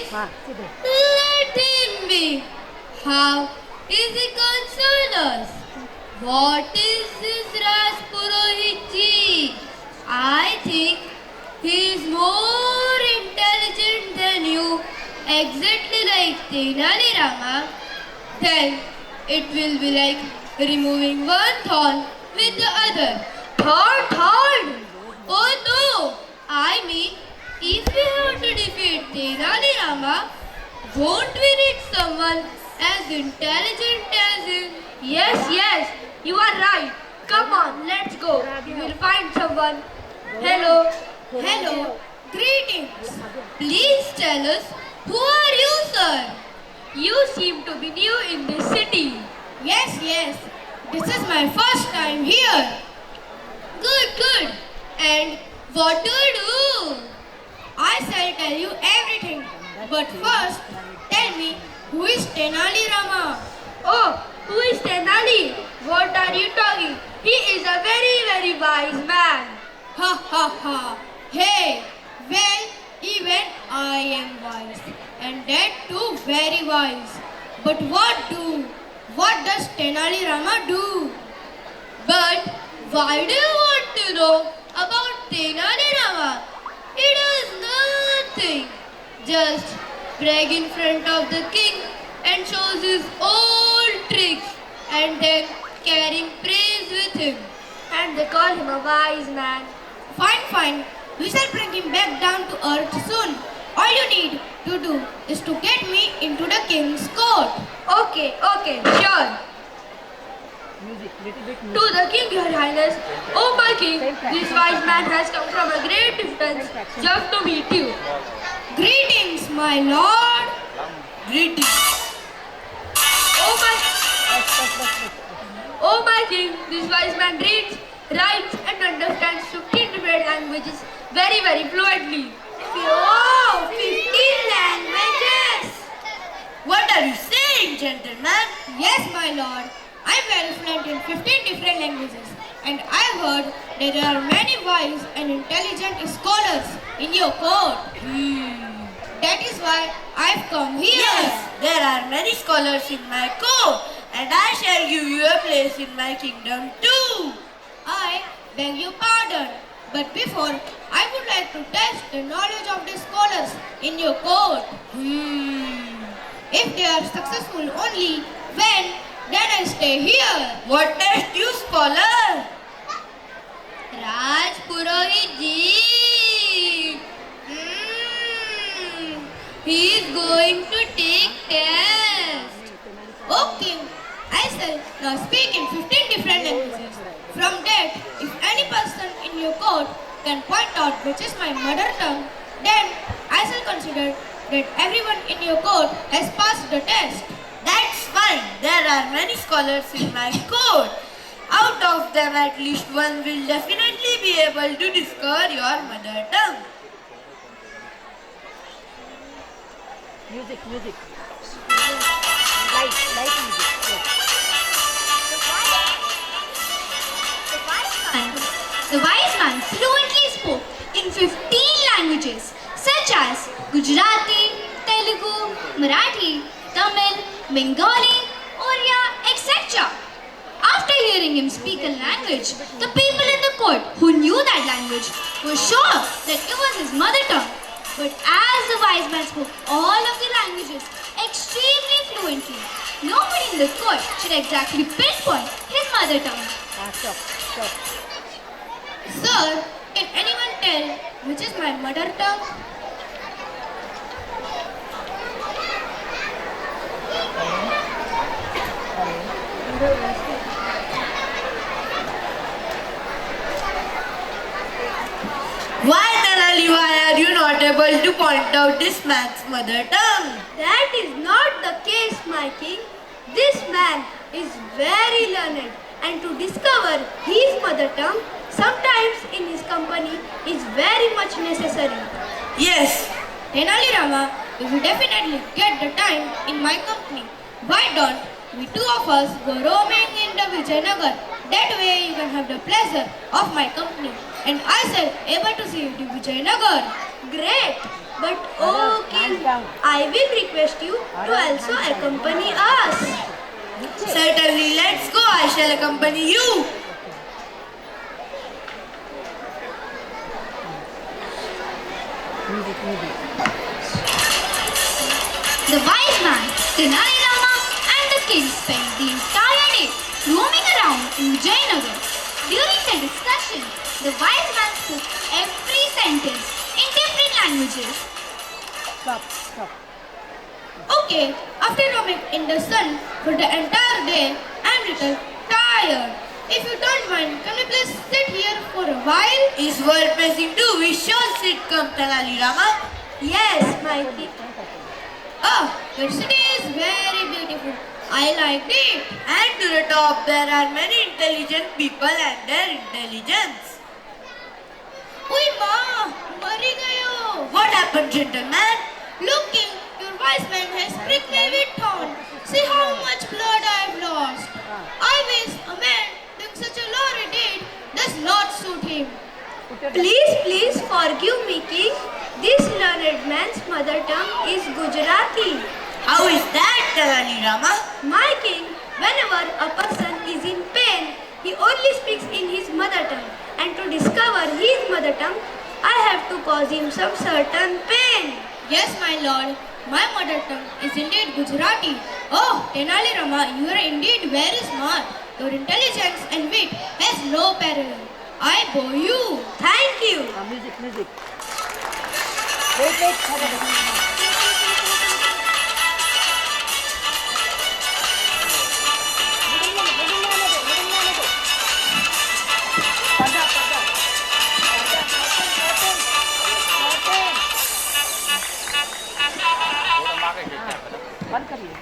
Let him be. How is he concerned us? What is this Raj Purohit ji? I think he is more intelligent than you, exactly like Tenali Rama. Then it will be like removing one thorn with the other. Thorn! Oh no! I mean, if we have to defeat Tenali Rama, won't we need someone as intelligent as him? Yes, you are right. Come on, let's go. We will find someone. Hello. Greetings. Please tell us, who are you, sir? You seem to be new in this city. Yes. This is my first time here. Good. And what do you do? I shall tell you everything. But first, tell me, who is Tenali Rama? Oh, who is Tenali? What are you talking? He is a very, very wise man. Ha ha ha. Hey, well, even I am wise, and that too very wise. But what does Tenali Rama do? But why do you want to know about Tenali Rama? He does nothing. Just brag in front of the king and shows his old tricks and then carrying praise with him. And they call him a wise man. Fine, fine. We shall bring him back down to earth soon. All you need to do is to get me into the king's court. Okay, sure. To the king, your highness. Oh my king, this wise man has come from a great distance just to meet you. Greetings, my lord. Greetings. Oh my king, this wise man reads, writes and understands 15 different languages very, very fluently. Oh, 15 languages! What are you saying, gentleman? Yes, my lord. I'm very fluent in 15 different languages, and I've heard that there are many wise and intelligent scholars in your court. That is why I've come here. Yes, there are many scholars in my court, and I shall give you a place in my kingdom too. I beg your pardon, but before, I would like to test the knowledge of the scholars in your court. If they are successful only, then I stay here. What test you, scholar? Raj Purohit ji. He is going to take test. Okay, I shall now speak in 15 different languages. From that, if any person in your court can point out which is my mother tongue, then I shall consider that everyone in your court has passed the test. That's fine. There are many scholars in my court. Out of them, at least one will definitely be able to discover your mother tongue. Music. Light music. The wise man fluently spoke in 15 languages such as Gujarati, Telugu, Marathi, Tamil, Bengali, Oriya, etc. After hearing him speak a language, the people in the court who knew that language were sure that it was his mother tongue. But as the wise man spoke all of the languages extremely fluently, nobody in the court should exactly pinpoint his mother tongue. Stop. Sir, can anyone tell which is my mother tongue? Why, Tenali, why are you not able to point out this man's mother tongue? That is not the case, my king. This man is very learned, and to discover his mother tongue, sometimes in his company, is very much necessary. Yes. Tenali Rama, we will definitely get the time in my company. Why don't we two of us go roaming in the Vijayanagar? That way you can have the pleasure of my company, and I shall able to see the Vijayanagar. Great! But oh king, I will request you to also accompany us. Certainly, let's go. I shall accompany you. The wise man, Tenali Rama, and the king spent the entire day roaming around in Vijayanagar. During the discussion, the wise man spoke every sentence in different languages. Stop. Okay, after roaming in the sun for the entire day, I'm little tired. If you don't mind, can we please sit here for a while? Is world pressing too? We shall sit, come, Tenali Rama. Yes, my king. Oh, your city is very beautiful. I like it. And to the top, there are many intelligent people and their intelligence. Uy, ma, mari gayo. What happened, gentleman? Look, king, your wise man has pricked me with thorn. See how much blood I've lost. I wish a man doing such a lowly deed does not suit him. Please forgive me, King. This learned man's mother tongue is Gujarati. How is that, Rani Rama? My king, whenever a person is in pain, he only speaks in his mother tongue. And to discover his mother tongue, I have to cause him some certain pain. Yes, my lord. My mother tongue is indeed Gujarati. Oh, Tenali Rama, you are indeed very smart. Your intelligence and wit has no parallel. I bow you. Thank you. Music. Wait. बंद करिए।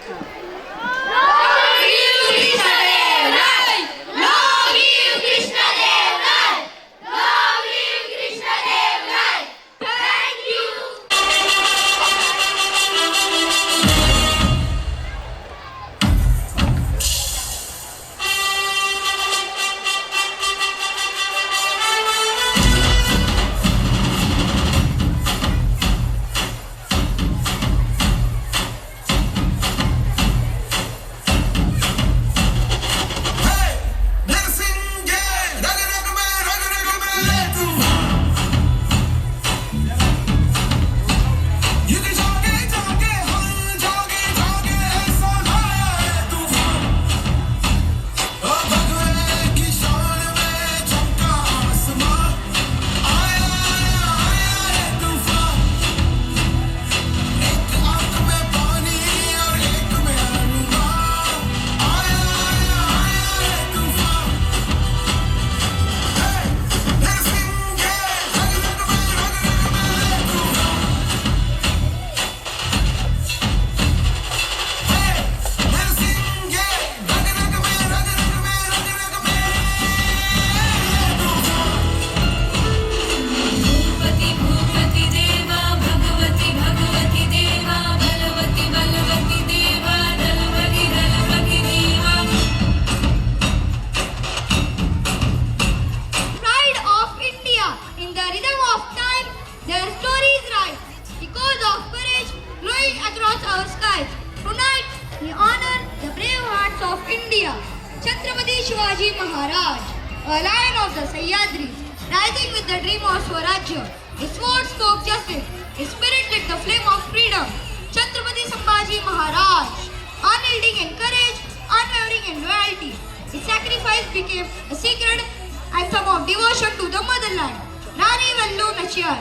Chhatrapati Shivaji Maharaj, a lion of the Sahyadris, rising with the dream of Swarajya. His sword spoke justice, his spirit lit the flame of freedom. Chhatrapati Sambhaji Maharaj, unyielding in courage, unwavering in loyalty. His sacrifice became a sacred anthem of devotion to the motherland. Rani Vellu Nachiyar,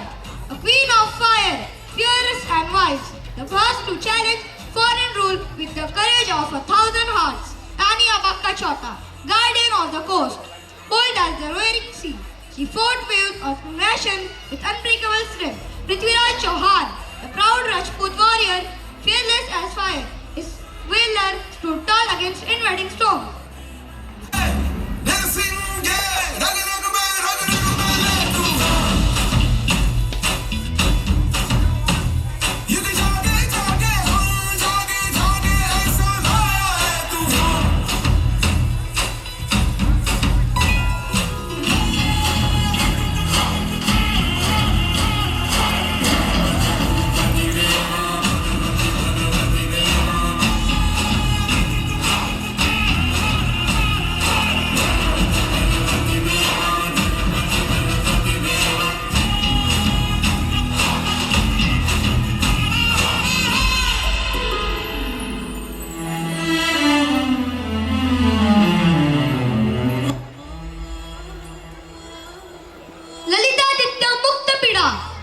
a queen of fire, fearless and wise, the first to challenge foreign rule with the courage of 1,000 hearts. Rani Abakka Chota, guardian of the coast, bold as the roaring sea. She fought waves of nation with unbreakable strength. Prithviraj Chauhan, the proud Rajput warrior, fearless as fire. His valor stood tall against invading storms.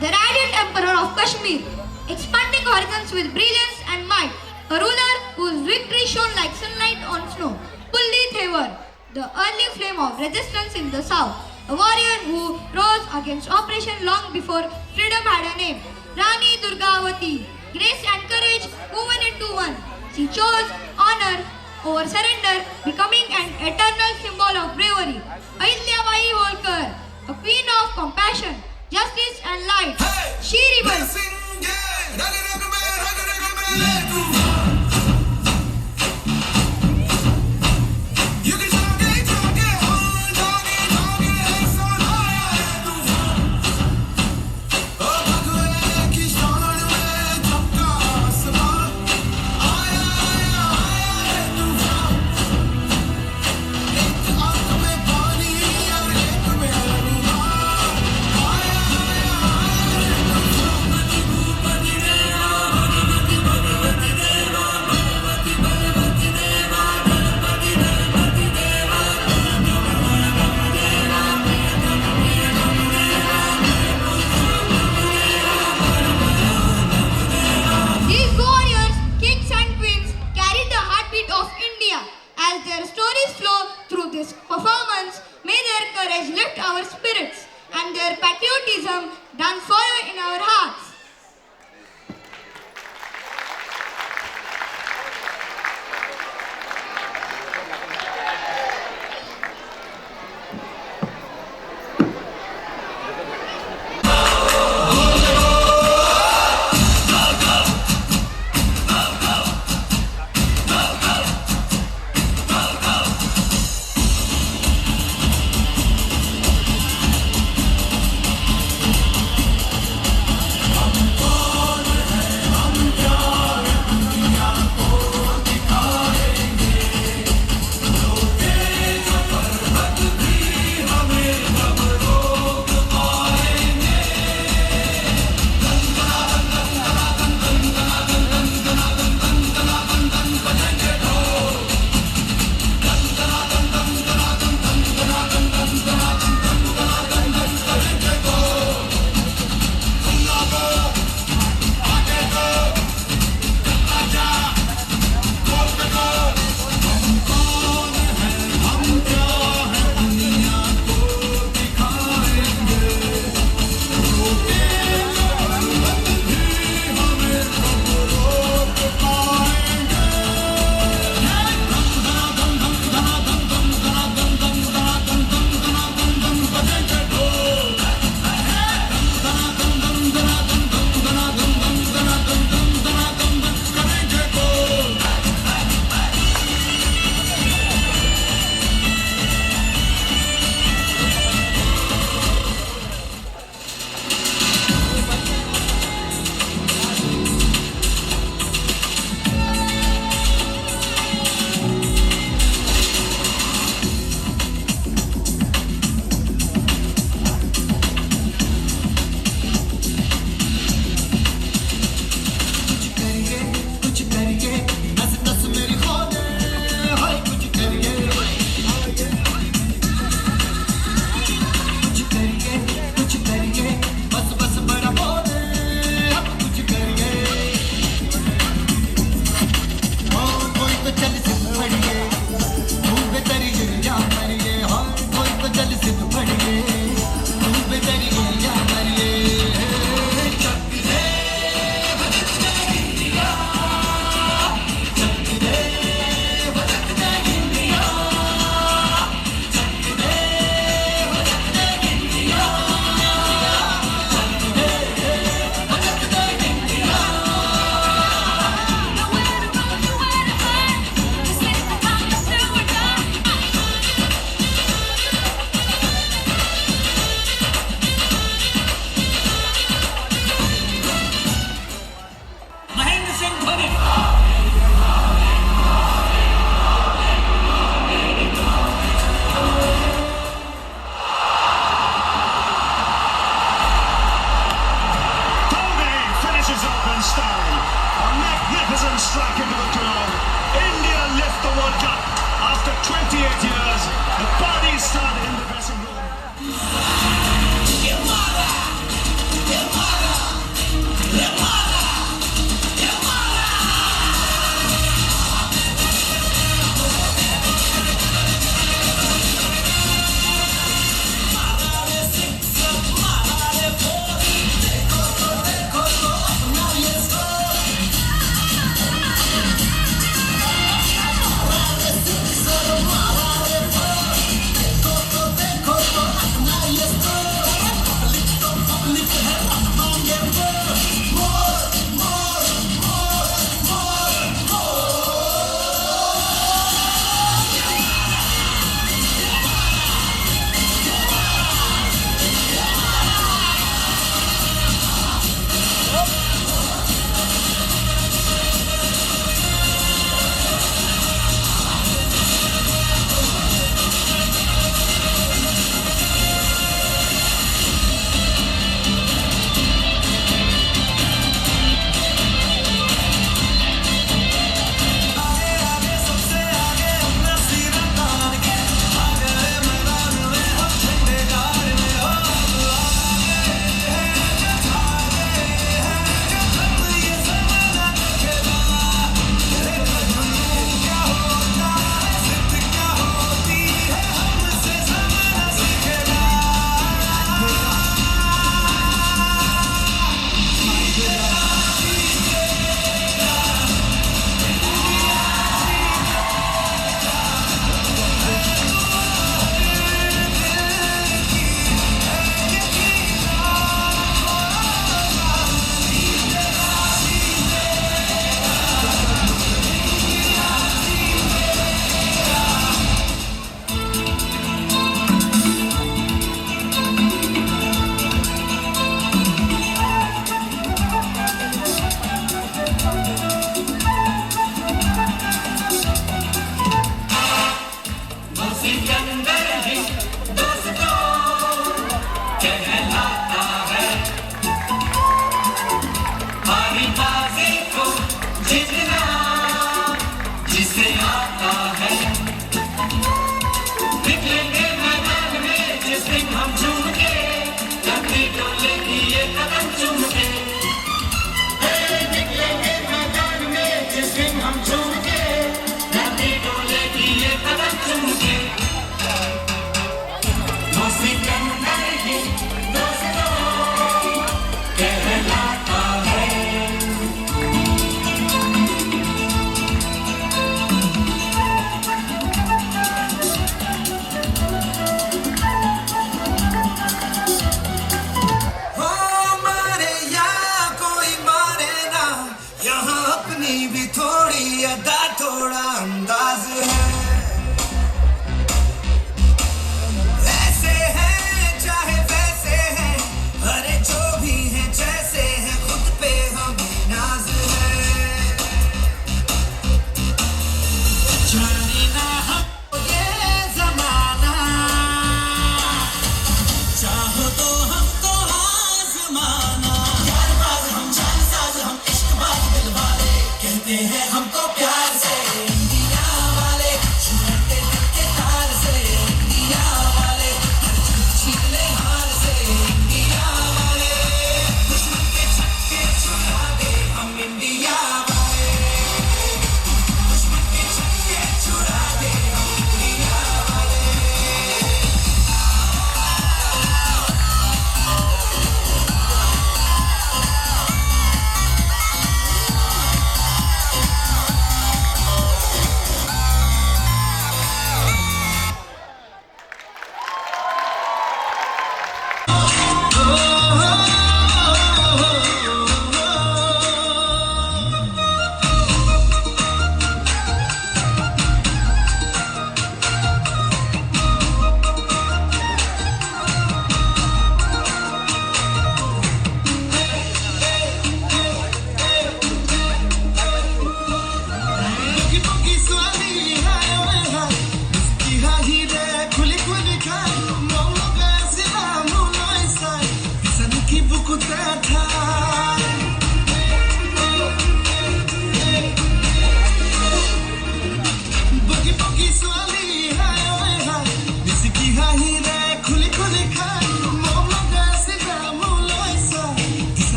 The radiant emperor of Kashmir, expanding horizons with brilliance and might, a ruler whose victory shone like sunlight on snow. Pulli Thevar, the early flame of resistance in the south, a warrior who rose against oppression long before freedom had a name. Rani Durgavati, grace and courage woven into one. She chose honor over surrender, becoming an eternal symbol of bravery. Ahilyabai Holkar, a queen of compassion, justice and light. She rebelled. freedom dance forever in our hearts.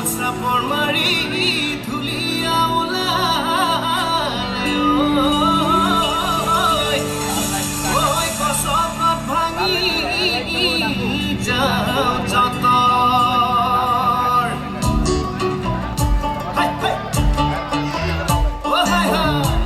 চাপৰ মাৰি ধুলিয়া ওলালে ঐ গছত ভাঙি যাওঁ যতৰ high high ও high high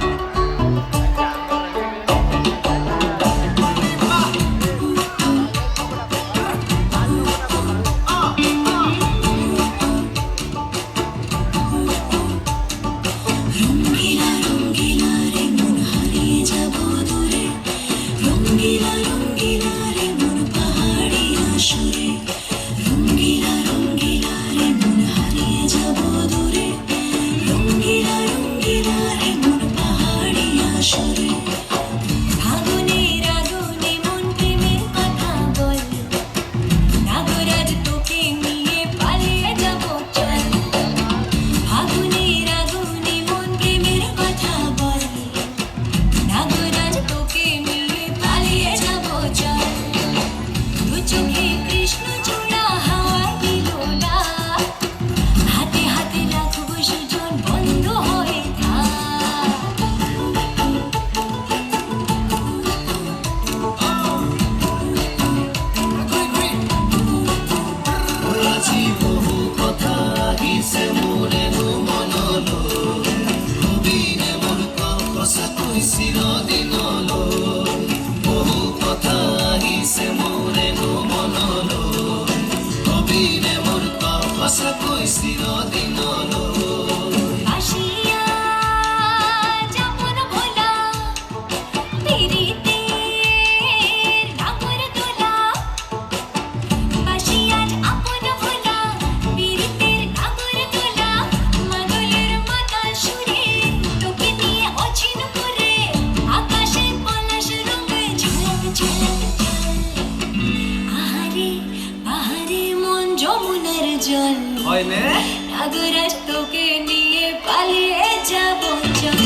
Nagraj তোকে নিয়ে পালিয়ে যাব চল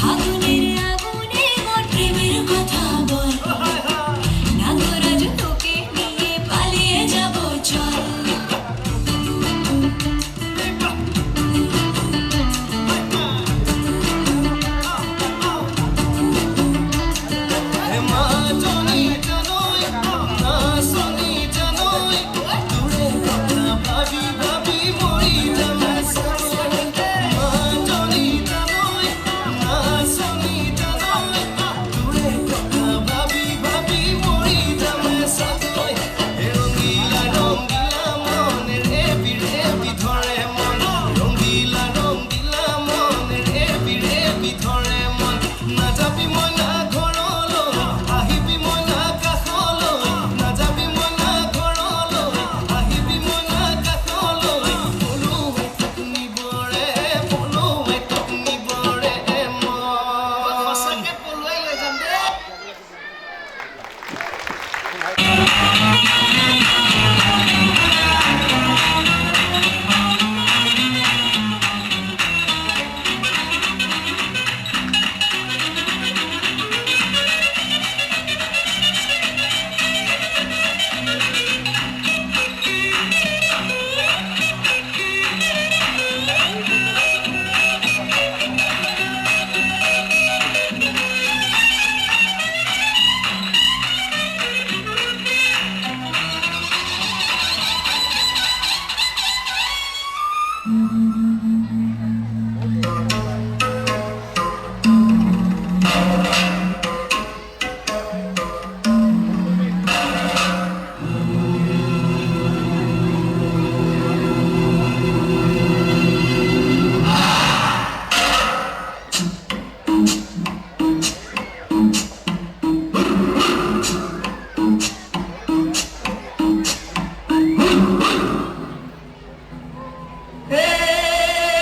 আগুনের আগুনে মোর প্রেমের কথা বল নাগরাজ তোকে নিয়ে পালিয়ে যাব চল Hey!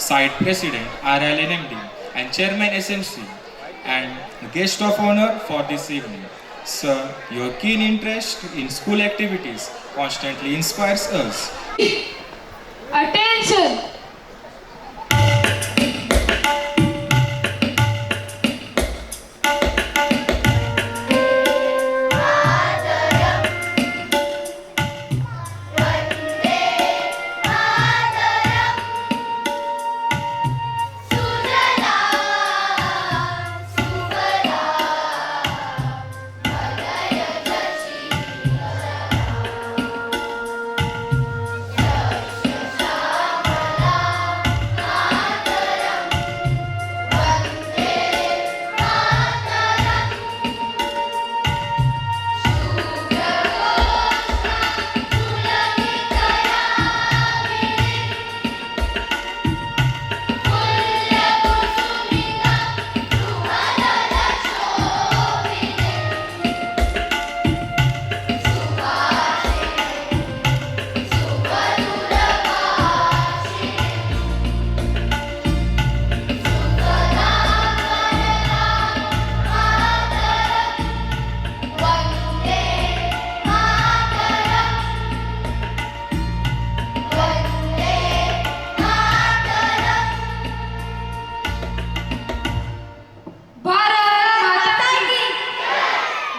Site President RLNMD and Chairman SMC, and the guest of honor for this evening. Sir, your keen interest in school activities constantly inspires us. Attention!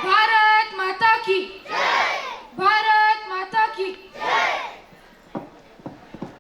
Bharat माता की